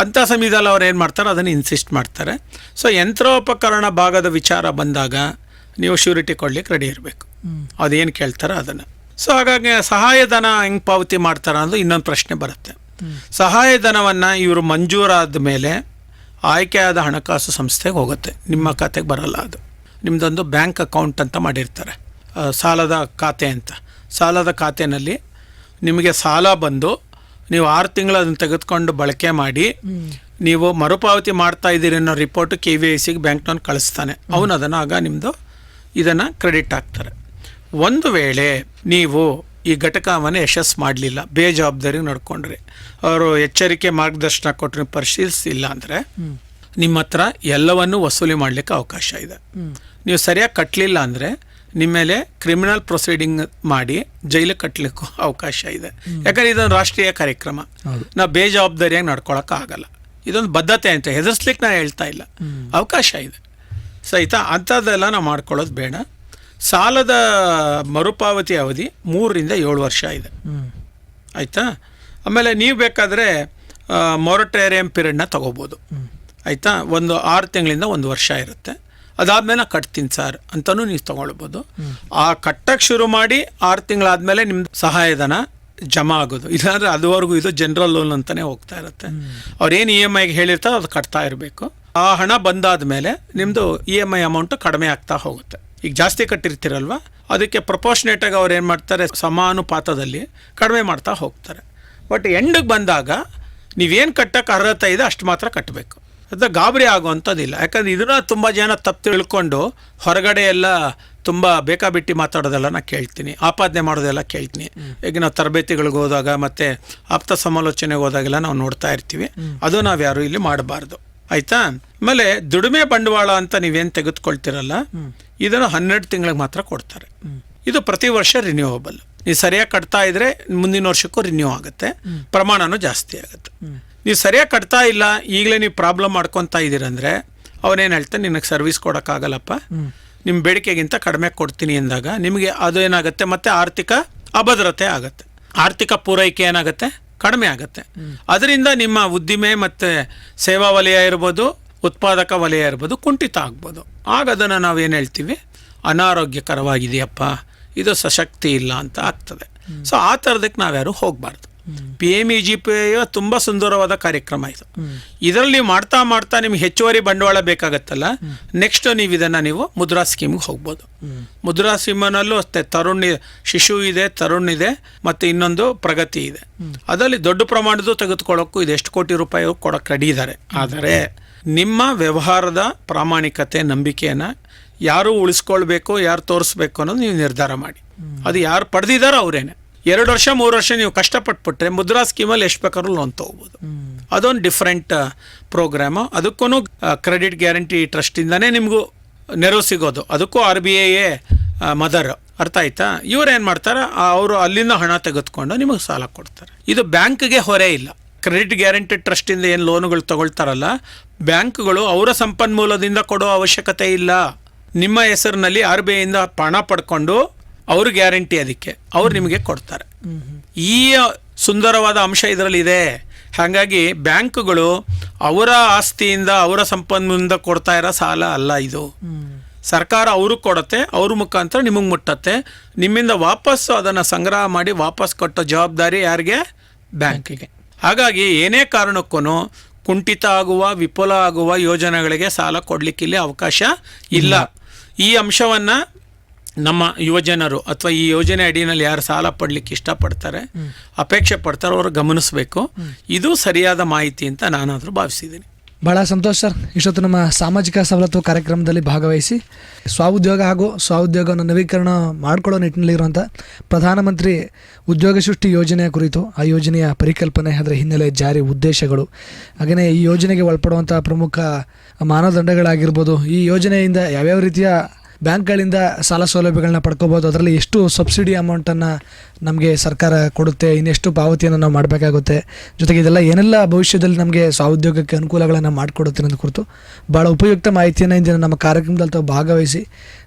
ಅಂಥ ಸಮಯದಲ್ಲಿ ಅವ್ರು ಏನು ಮಾಡ್ತಾರೆ, ಅದನ್ನು ಇನ್ಸಿಸ್ಟ್ ಮಾಡ್ತಾರೆ. ಸೊ ಯಂತ್ರೋಪಕರಣ ಭಾಗದ ವಿಚಾರ ಬಂದಾಗ ನೀವು ಶ್ಯೂರಿಟಿ ಕೊಡ್ಲಿಕ್ಕೆ ರೆಡಿ ಇರಬೇಕು, ಅದೇನು ಕೇಳ್ತಾರೆ ಅದನ್ನು. ಸೊ ಹಾಗಾಗಿ ಸಹಾಯಧನ ಹೆಂಗೆ ಪಾವತಿ ಮಾಡ್ತಾರೆ ಅನ್ನೋದು ಇನ್ನೊಂದು ಪ್ರಶ್ನೆ ಬರುತ್ತೆ. ಸಹಾಯಧನವನ್ನು ಇವರು ಮಂಜೂರಾದ ಮೇಲೆ ಆಯ್ಕೆಯಾದ ಹಣಕಾಸು ಸಂಸ್ಥೆಗೆ ಹೋಗುತ್ತೆ, ನಿಮ್ಮ ಖಾತೆಗೆ ಬರಲ್ಲ. ಅದು ನಿಮ್ಮದೊಂದು ಬ್ಯಾಂಕ್ ಅಕೌಂಟ್ ಅಂತ ಮಾಡಿರ್ತಾರೆ, ಸಾಲದ ಖಾತೆ ಅಂತ. ಸಾಲದ ಖಾತೆಯಲ್ಲಿ ನಿಮಗೆ ಸಾಲ ಬಂದು ನೀವು 6 ತಿಂಗಳು ಅದನ್ನು ತೆಗೆದುಕೊಂಡು ಬಳಕೆ ಮಾಡಿ ನೀವು ಮರುಪಾವತಿ ಮಾಡ್ತಾ ಇದ್ದೀರಿ ಅನ್ನೋ ರಿಪೋರ್ಟು KVICಗೆ ಬ್ಯಾಂಕ್ನವ್ನು ಕಳಿಸ್ತಾನೆ. ಅವನು ಅದನ್ನು ಆಗ ನಿಮ್ಮದು ಇದನ್ನು ಕ್ರೆಡಿಟ್ ಹಾಕ್ತಾರೆ. ಒಂದು ವೇಳೆ ನೀವು ಈ ಘಟಕವನ್ನು ಯಶಸ್ಸು ಮಾಡಲಿಲ್ಲ, ಬೇಜವಾಬ್ದಾರಿ ನಡ್ಕೊಂಡ್ರಿ, ಅವರು ಎಚ್ಚರಿಕೆ ಮಾರ್ಗದರ್ಶನ ಕೊಟ್ಟರೆ ಪರಿಶೀಲಿಸಿಲ್ಲ ಅಂದರೆ ನಿಮ್ಮ ಹತ್ರ ಎಲ್ಲವನ್ನೂ ವಸೂಲಿ ಮಾಡಲಿಕ್ಕೆ ಅವಕಾಶ ಇದೆ. ನೀವು ಸರಿಯಾಗಿ ಕಟ್ಟಲಿಲ್ಲ ಅಂದರೆ ನಿಮ್ಮ ಮೇಲೆ ಕ್ರಿಮಿನಲ್ ಪ್ರೊಸೀಡಿಂಗ್ ಮಾಡಿ ಜೈಲಿಗೆ ಕಟ್ಟಲಿಕ್ಕೂ ಅವಕಾಶ ಇದೆ. ಯಾಕಂದರೆ ಇದೊಂದು ರಾಷ್ಟ್ರೀಯ ಕಾರ್ಯಕ್ರಮ, ನಾವು ಬೇಜವಾಬ್ದಾರಿಯಾಗಿ ನಡ್ಕೊಳಕ್ಕಾಗಲ್ಲ. ಇದೊಂದು ಬದ್ಧತೆ ಅಂತ ಹೆದರ್ಸ್ಲಿಕ್ಕೆ ನಾನು ಹೇಳ್ತಾ ಇಲ್ಲ, ಅವಕಾಶ ಇದೆ. ಸಹಿತ ಅಂಥದ್ದೆಲ್ಲ ನಾವು ಮಾಡ್ಕೊಳ್ಳೋದು ಬೇಡ. ಸಾಲದ ಮರುಪಾವತಿ ಅವಧಿ 3 ರಿಂದ 7 ವರ್ಷ ಇದೆ. ಆಯಿತಾ? ಆಮೇಲೆ ನೀವು ಬೇಕಾದರೆ ಮೊರಟೋರಿಯಂ ಪೀರಿಯಡ್ನ ತೊಗೋಬೋದು. ಆಯಿತಾ? ಒಂದು 6 ತಿಂಗಳಿಂದ 1 ವರ್ಷ ಇರುತ್ತೆ. ಅದಾದಮೇಲೆ ನಾನು ಕಟ್ತೀನಿ ಸರ್ ಅಂತಲೂ ನೀವು ತೊಗೊಳ್ಬೋದು. ಆ ಕಟ್ಟಕ್ಕೆ ಶುರು ಮಾಡಿ 6 ತಿಂಗಳಾದಮೇಲೆ ನಿಮ್ಮ ಸಹಾಯಧನ ಜಮಾ ಆಗೋದು. ಇಲ್ಲಾಂದರೆ ಅದುವರೆಗೂ ಇದು ಜನರಲ್ ಲೋನ್ ಅಂತಲೇ ಹೋಗ್ತಾ ಇರುತ್ತೆ. ಅವ್ರೇನು EMIಗೆ ಹೇಳಿರ್ತಾರೆ ಅದು ಕಟ್ತಾ ಇರಬೇಕು. ಆ ಹಣ ಬಂದಾದ ಮೇಲೆ ನಿಮ್ಮದು EMI ಅಮೌಂಟು ಕಡಿಮೆ ಆಗ್ತಾ ಹೋಗುತ್ತೆ. ಈಗ ಜಾಸ್ತಿ ಕಟ್ಟಿರ್ತೀರಲ್ವ, ಅದಕ್ಕೆ ಪ್ರಪೋರ್ಷನೇಟಾಗಿ ಅವ್ರು ಏನು ಮಾಡ್ತಾರೆ, ಸಮಾನುಪಾತದಲ್ಲಿ ಕಡಿಮೆ ಮಾಡ್ತಾ ಹೋಗ್ತಾರೆ. ಬಟ್ ಎಂಡಿಗೆ ಬಂದಾಗ ನೀವೇನು ಕಟ್ಟಕ್ಕೆ ಅರ್ಹತೆ ಇದೆ ಅಷ್ಟು ಮಾತ್ರ ಕಟ್ಟಬೇಕು. ಅದು ಗಾಬರಿ ಆಗುವಂಥದ್ದಿಲ್ಲ. ಯಾಕಂದರೆ ಇದನ್ನ ತುಂಬ ಜನ ತಪ್ಪು ತಿಳ್ಕೊಂಡು ಹೊರಗಡೆ ಎಲ್ಲ ತುಂಬ ಬೇಕಾಬಿಟ್ಟಿ ಮಾತಾಡೋದೆಲ್ಲ ನಾನು ಕೇಳ್ತೀನಿ, ಆಪಾದನೆ ಮಾಡೋದೆಲ್ಲ ಕೇಳ್ತೀನಿ. ಈಗ ನಾವು ತರಬೇತಿಗಳಿಗೆ ಹೋದಾಗ ಮತ್ತು ಆಪ್ತ ಸಮಾಲೋಚನೆಗೆ ಹೋದಾಗೆಲ್ಲ ನಾವು ನೋಡ್ತಾ ಇರ್ತೀವಿ. ಅದು ನಾವು ಯಾರು ಇಲ್ಲಿ ಮಾಡಬಾರ್ದು. ಆಯಿತಾ? ಆಮೇಲೆ ದುಡಿಮೆ ಬಂಡವಾಳ ಅಂತ ನೀವೇನು ತೆಗೆದುಕೊಳ್ತೀರಲ್ಲ, ಇದನ್ನು 12 ತಿಂಗಳಿಗೆ ಮಾತ್ರ ಕೊಡ್ತಾರೆ. ಇದು ಪ್ರತಿ ವರ್ಷ ರಿನ್ಯೂವಬಲ್. ನೀವು ಸರಿಯಾಗಿ ಕಟ್ತಾ ಇದ್ರೆ ಮುಂದಿನ ವರ್ಷಕ್ಕೂ ರಿನ್ಯೂ ಆಗುತ್ತೆ, ಪ್ರಮಾಣನೂ ಜಾಸ್ತಿ ಆಗುತ್ತೆ. ನೀವು ಸರಿಯಾಗಿ ಕಟ್ತಾ ಇಲ್ಲ, ಈಗಲೇ ನೀವು ಪ್ರಾಬ್ಲಮ್ ಮಾಡ್ಕೊತಾ ಇದ್ದೀರಂದರೆ ಅವನೇನು ಹೇಳ್ತಾನೆ, ನಿನಗೆ ಸರ್ವಿಸ್ ಕೊಡೋಕ್ಕಾಗಲ್ಲಪ್ಪ, ನಿಮ್ಮ ಬೇಡಿಕೆಗಿಂತ ಕಡಿಮೆ ಕೊಡ್ತೀನಿ ಎಂದಾಗ ನಿಮಗೆ ಅದು ಏನಾಗುತ್ತೆ, ಮತ್ತೆ ಆರ್ಥಿಕ ಅಭದ್ರತೆ ಆಗುತ್ತೆ, ಆರ್ಥಿಕ ಪೂರೈಕೆ ಏನಾಗುತ್ತೆ, ಕಡಿಮೆ ಆಗುತ್ತೆ. ಅದರಿಂದ ನಿಮ್ಮ ಉದ್ದಿಮೆ ಮತ್ತು ಸೇವಾ ವಲಯ ಇರ್ಬೋದು, ಉತ್ಪಾದಕ ವಲಯ ಇರ್ಬೋದು, ಕುಂಠಿತ ಆಗ್ಬೋದು. ಆಗ ಅದನ್ನು ನಾವೇನು ಹೇಳ್ತೀವಿ, ಅನಾರೋಗ್ಯಕರವಾಗಿದೆಯಪ್ಪ, ಇದು ಸಶಕ್ತಿ ಇಲ್ಲ ಅಂತ ಆಗ್ತದೆ. ಸೊ ಆ ಥರದಕ್ಕೆ ನಾವ್ಯಾರು ಹೋಗಬಾರ್ದು. PMEGPY ತುಂಬ ಸುಂದರವಾದ ಕಾರ್ಯಕ್ರಮ ಇದು. ಇದರಲ್ಲಿ ನೀವು ಮಾಡ್ತಾ ಮಾಡ್ತಾ ನಿಮ್ಗೆ ಹೆಚ್ಚುವರಿ ಬಂಡವಾಳ ಬೇಕಾಗತ್ತಲ್ಲ, ನೆಕ್ಸ್ಟ್ ನೀವು ಇದನ್ನು ನೀವು ಮುದ್ರಾ ಸ್ಕೀಮ್ಗೆ ಹೋಗ್ಬೋದು. ಮುದ್ರಾ ಸ್ಕೀಮ್ನಲ್ಲೂ ಅಷ್ಟೇ ಶಿಶು ಇದೆ, ತರುಣ್ ಇದೆ, ಮತ್ತು ಇನ್ನೊಂದು ಪ್ರಗತಿ ಇದೆ. ಅದರಲ್ಲಿ ದೊಡ್ಡ ಪ್ರಮಾಣದ ತೆಗೆದುಕೊಳ್ಳೋಕ್ಕೂ ಇದು ಎಷ್ಟು ಕೋಟಿ ರೂಪಾಯಿ ಕೊಡೋಕೆ ರೆಡಿ ಇದ್ದಾರೆ. ಆದರೆ ನಿಮ್ಮ ವ್ಯವಹಾರದ ಪ್ರಾಮಾಣಿಕತೆ, ನಂಬಿಕೆಯನ್ನು ಯಾರು ಉಳಿಸ್ಕೊಳ್ಬೇಕು, ಯಾರು ತೋರಿಸ್ಬೇಕು ಅನ್ನೋದು ನೀವು ನಿರ್ಧಾರ ಮಾಡಿ. ಅದು ಯಾರು ಪಡೆದಿದ್ದಾರೋ ಅವರೇನೆ. 2 ವರ್ಷ 3 ವರ್ಷ ನೀವು ಕಷ್ಟಪಟ್ಬಿಟ್ರೆ ಮುದ್ರಾ ಸ್ಕೀಮಲ್ಲಿ ಎಷ್ಟು ಬೇಕಾದ್ರೂ ಲೋನ್ ತೊಗೋಬೋದು. ಅದೊಂದು ಡಿಫ್ರೆಂಟ್ ಪ್ರೋಗ್ರಾಮು. ಅದಕ್ಕೂ ಕ್ರೆಡಿಟ್ ಗ್ಯಾರಂಟಿ ಟ್ರಸ್ಟಿಂದನೇ ನಿಮಗೂ ನೆರವು ಸಿಗೋದು. ಅದಕ್ಕೂ RBI ಮದರ್, ಅರ್ಥ ಆಯ್ತಾ? ಇವ್ರು ಏನು ಮಾಡ್ತಾರೆ, ಅವರು ಅಲ್ಲಿಂದ ಹಣ ತೆಗೆದುಕೊಂಡು ನಿಮಗೆ ಸಾಲ ಕೊಡ್ತಾರೆ. ಇದು ಬ್ಯಾಂಕ್ಗೆ ಹೊರೆ ಇಲ್ಲ. ಕ್ರೆಡಿಟ್ ಗ್ಯಾರಂಟಿ ಟ್ರಸ್ಟಿಂದ ಏನು ಲೋನುಗಳು ತಗೊಳ್ತಾರಲ್ಲ, ಬ್ಯಾಂಕ್ಗಳು ಅವರ ಸಂಪನ್ಮೂಲದಿಂದ ಕೊಡೋ ಅವಶ್ಯಕತೆ ಇಲ್ಲ. ನಿಮ್ಮ ಹೆಸರಿನಲ್ಲಿ RBIಯಿಂದ ಹಣ ಪಡ್ಕೊಂಡು ಅವ್ರ ಗ್ಯಾರಂಟಿ, ಅದಕ್ಕೆ ಅವ್ರು ನಿಮಗೆ ಕೊಡ್ತಾರೆ. ಈ ಸುಂದರವಾದ ಅಂಶ ಇದರಲ್ಲಿ ಇದೆ. ಹಾಗಾಗಿ ಬ್ಯಾಂಕ್ಗಳು ಅವರ ಆಸ್ತಿಯಿಂದ, ಅವರ ಸಂಪನ್ಮೂಲದಿಂದ ಕೊಡ್ತಾ ಇರೋ ಸಾಲ ಅಲ್ಲ ಇದು. ಸರ್ಕಾರ ಅವ್ರಿಗೆ ಕೊಡುತ್ತೆ, ಅವ್ರ ಮುಖಾಂತರ ನಿಮಗೆ ಮುಟ್ಟತ್ತೆ. ನಿಮ್ಮಿಂದ ವಾಪಸ್ಸು ಅದನ್ನು ಸಂಗ್ರಹ ಮಾಡಿ ವಾಪಸ್ ಕೊಟ್ಟೋ ಜವಾಬ್ದಾರಿ ಯಾರಿಗೆ? ಬ್ಯಾಂಕಿಗೆ. ಹಾಗಾಗಿ ಏನೇ ಕಾರಣಕ್ಕೂ ಕುಂಠಿತ ಆಗುವ, ವಿಫಲ ಆಗುವ ಯೋಜನೆಗಳಿಗೆ ಸಾಲ ಕೊಡಲಿಕ್ಕಿಲ್ಲಿ ಅವಕಾಶ ಇಲ್ಲ. ಈ ಅಂಶವನ್ನು ನಮ್ಮ ಯುವಜನರು ಅಥವಾ ಈ ಯೋಜನೆ ಅಡಿಯಲ್ಲಿ ಯಾರು ಸಾಲ ಪಡಲಿಕ್ಕೆ ಇಷ್ಟಪಡ್ತಾರೆ, ಅಪೇಕ್ಷೆ ಪಡ್ತಾರೆ, ಅವರು ಗಮನಿಸಬೇಕು. ಇದು ಸರಿಯಾದ ಮಾಹಿತಿ ಅಂತ ನಾನಾದರೂ ಭಾವಿಸಿದ್ದೀನಿ. ಭಾಳ ಸಂತೋಷ ಸರ್. ಇಷ್ಟೊತ್ತು ನಮ್ಮ ಸಾಮಾಜಿಕ ಸವಲತ್ತು ಕಾರ್ಯಕ್ರಮದಲ್ಲಿ ಭಾಗವಹಿಸಿ ಸ್ವಉದ್ಯೋಗ ಹಾಗೂ ಸ್ವಉದ್ಯೋಗವನ್ನು ನವೀಕರಣ ಮಾಡಿಕೊಳ್ಳೋ ನಿಟ್ಟಿನಲ್ಲಿರುವಂಥ ಪ್ರಧಾನಮಂತ್ರಿ ಉದ್ಯೋಗ ಸೃಷ್ಟಿ ಯೋಜನೆಯ ಕುರಿತು, ಆ ಯೋಜನೆಯ ಪರಿಕಲ್ಪನೆ, ಅದರ ಹಿನ್ನೆಲೆ, ಜಾರಿ ಉದ್ದೇಶಗಳು, ಹಾಗೆಯೇ ಈ ಯೋಜನೆಗೆ ಒಳಪಡುವಂಥ ಪ್ರಮುಖ ಮಾನದಂಡಗಳಾಗಿರ್ಬೋದು, ಈ ಯೋಜನೆಯಿಂದ ಯಾವ್ಯಾವ ರೀತಿಯ ಬ್ಯಾಂಕ್ಗಳಿಂದ ಸಾಲ ಸೌಲಭ್ಯಗಳನ್ನ ಪಡ್ಕೋಬೋದು, ಅದರಲ್ಲಿ ಎಷ್ಟು ಸಬ್ಸಿಡಿ ಅಮೌಂಟನ್ನು ನಮಗೆ ಸರ್ಕಾರ ಕೊಡುತ್ತೆ, ಇನ್ನೆಷ್ಟು ಪಾವತಿಯನ್ನು ನಾವು ಮಾಡಬೇಕಾಗುತ್ತೆ, ಜೊತೆಗೆ ಇದೆಲ್ಲ ಏನೆಲ್ಲ ಭವಿಷ್ಯದಲ್ಲಿ ನಮಗೆ ಸ್ವಉದ್ಯೋಗಕ್ಕೆ ಅನುಕೂಲಗಳನ್ನು ಮಾಡಿಕೊಡುತ್ತೆ ಅನ್ನೋದು ಕುರಿತು ಭಾಳ ಉಪಯುಕ್ತ ಮಾಹಿತಿಯನ್ನು ಇಂದಿನ ನಮ್ಮ ಕಾರ್ಯಕ್ರಮದಲ್ಲಿ ತಾವು ಭಾಗವಹಿಸಿ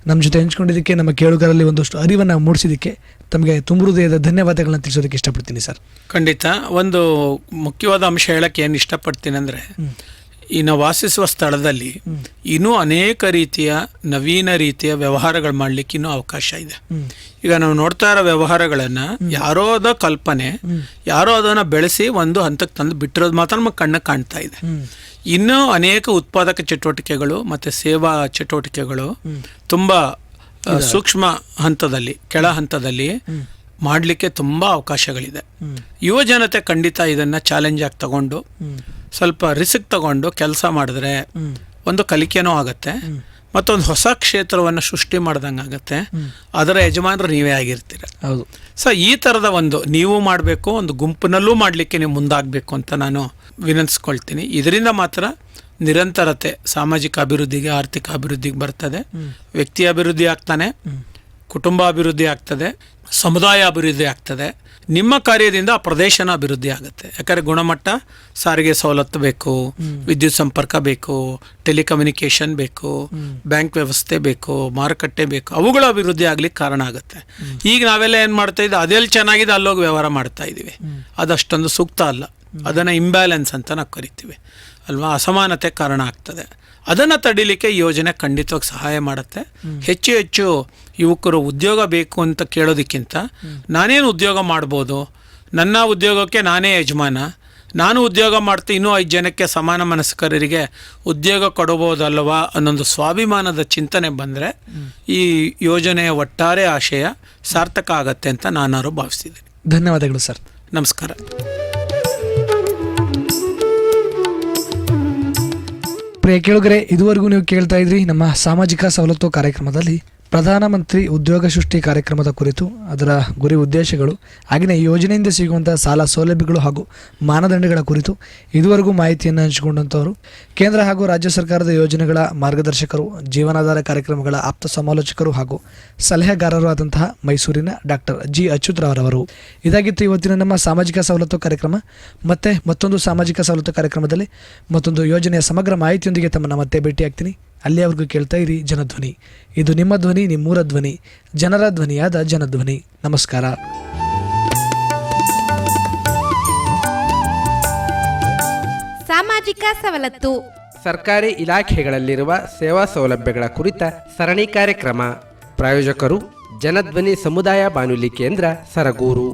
ನಮ್ಮ ಜೊತೆ ಹಂಚ್ಕೊಂಡಿದ್ದಕ್ಕೆ, ನಮ್ಮ ಕೇಳುಗರಲ್ಲಿ ಒಂದಷ್ಟು ಅರಿವನ್ನು ಮೂಡಿಸಿದ್ದಕ್ಕೆ ತಮಗೆ ತುಂಬ ಹೃದಯದ ಧನ್ಯವಾದಗಳನ್ನ ತಿಳಿಸೋದಕ್ಕೆ ಇಷ್ಟಪಡ್ತೀನಿ ಸರ್. ಖಂಡಿತ. ಒಂದು ಮುಖ್ಯವಾದ ಅಂಶ ಹೇಳಕ್ಕೆ ಏನು ಇಷ್ಟಪಡ್ತೀನಿ ಅಂದರೆ, ಈ ನಾವು ವಾಸಿಸುವ ಸ್ಥಳದಲ್ಲಿ ಇನ್ನೂ ಅನೇಕ ರೀತಿಯ ನವೀನ ರೀತಿಯ ವ್ಯವಹಾರಗಳು ಮಾಡಲಿಕ್ಕೆ ಇನ್ನೂ ಅವಕಾಶ ಇದೆ. ಈಗ ನಾವು ನೋಡ್ತಾ ಇರೋ ವ್ಯವಹಾರಗಳನ್ನು ಯಾರೋ ಅದ ಕಲ್ಪನೆ, ಯಾರೋ ಅದನ್ನು ಬೆಳೆಸಿ ಒಂದು ಹಂತಕ್ಕೆ ತಂದು ಬಿಟ್ಟಿರೋದು ಮಾತ್ರ ನಮಗೆ ಕಣ್ಣಿಗೆ ಕಾಣ್ತಾ ಇದೆ. ಇನ್ನೂ ಅನೇಕ ಉತ್ಪಾದಕ ಚಟುವಟಿಕೆಗಳು ಮತ್ತು ಸೇವಾ ಚಟುವಟಿಕೆಗಳು ತುಂಬ ಸೂಕ್ಷ್ಮ ಹಂತದಲ್ಲಿ, ಕೆಳ ಹಂತದಲ್ಲಿ ಮಾಡಲಿಕ್ಕೆ ತುಂಬ ಅವಕಾಶಗಳಿದೆ. ಯುವ ಜನತೆ ಖಂಡಿತ ಇದನ್ನು ಚಾಲೆಂಜ್ ಆಗಿ ತಗೊಂಡು ಸ್ವಲ್ಪ ರಿಸ್ಕ್ ತಗೊಂಡು ಕೆಲಸ ಮಾಡಿದ್ರೆ ಒಂದು ಕಲಿಕೆನೂ ಆಗುತ್ತೆ, ಮತ್ತೊಂದು ಹೊಸ ಕ್ಷೇತ್ರವನ್ನು ಸೃಷ್ಟಿ ಮಾಡ್ದಂಗೆ ಆಗುತ್ತೆ. ಅದರ ಯಜಮಾನರು ನೀವೇ ಆಗಿರ್ತೀರ. ಹೌದು. ಸೊ ಈ ಥರದ ಒಂದು ನೀವು ಮಾಡಬೇಕು, ಒಂದು ಗುಂಪಿನಲ್ಲೂ ಮಾಡಲಿಕ್ಕೆ ನೀವು ಮುಂದಾಗಬೇಕು ಅಂತ ನಾನು ವಿನಂತಿಸ್ಕೊಳ್ತೀನಿ. ಇದರಿಂದ ಮಾತ್ರ ನಿರಂತರತೆ ಸಾಮಾಜಿಕ ಅಭಿವೃದ್ಧಿಗೆ, ಆರ್ಥಿಕ ಅಭಿವೃದ್ಧಿಗೆ ಬರ್ತದೆ. ವ್ಯಕ್ತಿ ಅಭಿವೃದ್ಧಿ ಆಗ್ತಾನೆ, ಕುಟುಂಬ ಅಭಿವೃದ್ಧಿ ಆಗ್ತದೆ, ಸಮುದಾಯ ಅಭಿವೃದ್ಧಿ ಆಗ್ತದೆ. ನಿಮ್ಮ ಕಾರ್ಯದಿಂದ ಆ ಪ್ರದೇಶನ ಅಭಿವೃದ್ಧಿ ಆಗುತ್ತೆ. ಯಾಕಂದರೆ ಗುಣಮಟ್ಟ ಸಾರಿಗೆ ಸವಲತ್ತು ಬೇಕು, ವಿದ್ಯುತ್ ಸಂಪರ್ಕ ಬೇಕು, ಟೆಲಿಕಮ್ಯುನಿಕೇಷನ್ ಬೇಕು, ಬ್ಯಾಂಕ್ ವ್ಯವಸ್ಥೆ ಬೇಕು, ಮಾರುಕಟ್ಟೆ ಬೇಕು. ಅವುಗಳ ಅಭಿವೃದ್ಧಿ ಆಗ್ಲಿಕ್ಕೆ ಕಾರಣ ಆಗುತ್ತೆ. ಈಗ ನಾವೆಲ್ಲ ಏನು ಮಾಡ್ತಾ ಇದ್ದೀವಿ, ಅದೆಲ್ಲಿ ಚೆನ್ನಾಗಿದೆ ಅಲ್ಲೋಗಿ ವ್ಯವಹಾರ ಮಾಡ್ತಾ ಇದ್ದೀವಿ. ಅದಷ್ಟೊಂದು ಸೂಕ್ತ ಅಲ್ಲ. ಅದನ್ನು ಇಂಬ್ಯಾಲೆನ್ಸ್ ಅಂತ ನಾವು ಕರಿತೀವಿ ಅಲ್ವಾ, ಅಸಮಾನತೆ ಕಾರಣ ಆಗ್ತದೆ. ಅದನ್ನು ತಡಿಲಿಕ್ಕೆ ಈ ಯೋಜನೆ ಖಂಡಿತವಾಗಿ ಸಹಾಯ ಮಾಡುತ್ತೆ. ಹೆಚ್ಚು ಹೆಚ್ಚು ಯುವಕರು ಉದ್ಯೋಗ ಬೇಕು ಅಂತ ಕೇಳೋದಕ್ಕಿಂತ ನಾನೇನು ಉದ್ಯೋಗ ಮಾಡ್ಬೋದು, ನನ್ನ ಉದ್ಯೋಗಕ್ಕೆ ನಾನೇ ಯಜಮಾನ, ನಾನು ಉದ್ಯೋಗ ಮಾಡ್ತೀನಿ, ಇನ್ನೂ 5 ಜನಕ್ಕೆ ಸಮಾನ ಮನಸ್ಕರರಿಗೆ ಉದ್ಯೋಗ ಕೊಡಬಹುದಲ್ವಾ ಅನ್ನೊಂದು ಸ್ವಾಭಿಮಾನದ ಚಿಂತನೆ ಬಂದರೆ ಈ ಯೋಜನೆಯ ಒಟ್ಟಾರೆ ಆಶಯ ಸಾರ್ಥಕ ಆಗತ್ತೆ ಅಂತ ನಾನಾರು ಭಾವಿಸಿದ್ದೀನಿ. ಧನ್ಯವಾದಗಳು ಸರ್. ನಮಸ್ಕಾರ. ಪ್ರಿಯ ಕೇಳುಗರೆ, ಇದುವರೆಗೂ ನೀವು ಕೇಳ್ತಾ ಇದ್ರಿ ನಮ್ಮ ಸಾಮಾಜಿಕ ಸವಲತ್ತು ಕಾರ್ಯಕ್ರಮದಲ್ಲಿ ಪ್ರಧಾನಮಂತ್ರಿ ಉದ್ಯೋಗ ಸೃಷ್ಟಿ ಕಾರ್ಯಕ್ರಮದ ಕುರಿತು, ಅದರ ಗುರಿ ಉದ್ದೇಶಗಳು, ಹಾಗೆಯೇ ಈ ಯೋಜನೆಯಿಂದ ಸಿಗುವಂಥ ಸಾಲ ಸೌಲಭ್ಯಗಳು ಹಾಗೂ ಮಾನದಂಡಗಳ ಕುರಿತು ಇದುವರೆಗೂ ಮಾಹಿತಿಯನ್ನು ಹಂಚಿಕೊಂಡಂಥವರು ಕೇಂದ್ರ ಹಾಗೂ ರಾಜ್ಯ ಸರ್ಕಾರದ ಯೋಜನೆಗಳ ಮಾರ್ಗದರ್ಶಕರು, ಜೀವನಾಧಾರ ಕಾರ್ಯಕ್ರಮಗಳ ಆಪ್ತ ಸಮಾಲೋಚಕರು ಹಾಗೂ ಸಲಹೆಗಾರರು ಆದಂತಹ ಮೈಸೂರಿನ ಡಾಕ್ಟರ್ ಜಿ ಅಚ್ಯುತರವರು. ಇದಾಗಿತ್ತು ಇವತ್ತಿನ ನಮ್ಮ ಸಾಮಾಜಿಕ ಸವಲತ್ತು ಕಾರ್ಯಕ್ರಮ. ಮತ್ತೆ ಮತ್ತೊಂದು ಸಾಮಾಜಿಕ ಸವಲತ್ತು ಕಾರ್ಯಕ್ರಮದಲ್ಲಿ ಮತ್ತೊಂದು ಯೋಜನೆಯ ಸಮಗ್ರ ಮಾಹಿತಿಯೊಂದಿಗೆ ತಮ್ಮನ್ನು ಮತ್ತೆ ಭೇಟಿಯಾಗ್ತೀನಿ. ಅಲ್ಲಿಯವರೆಗೂ ಕೇಳ್ತಾ ಇರಿ ಜನಧ್ವನಿ. ಇದು ನಿಮ್ಮ ಧ್ವನಿ, ನಿಮ್ಮೂರ ಧ್ವನಿ, ಜನರ ಧ್ವನಿಯಾದ ಜನಧ್ವನಿ. ನಮಸ್ಕಾರ. ಸಾಮಾಜಿಕ ಸವಲತ್ತು ಸರ್ಕಾರಿ ಇಲಾಖೆಗಳಲ್ಲಿರುವ ಸೇವಾ ಸೌಲಭ್ಯಗಳ ಕುರಿತ ಸರಣಿ ಕಾರ್ಯಕ್ರಮ. ಪ್ರಾಯೋಜಕರು ಜನಧ್ವನಿ ಸಮುದಾಯ ಬಾನುಲಿ ಕೇಂದ್ರ ಸರಗೂರು.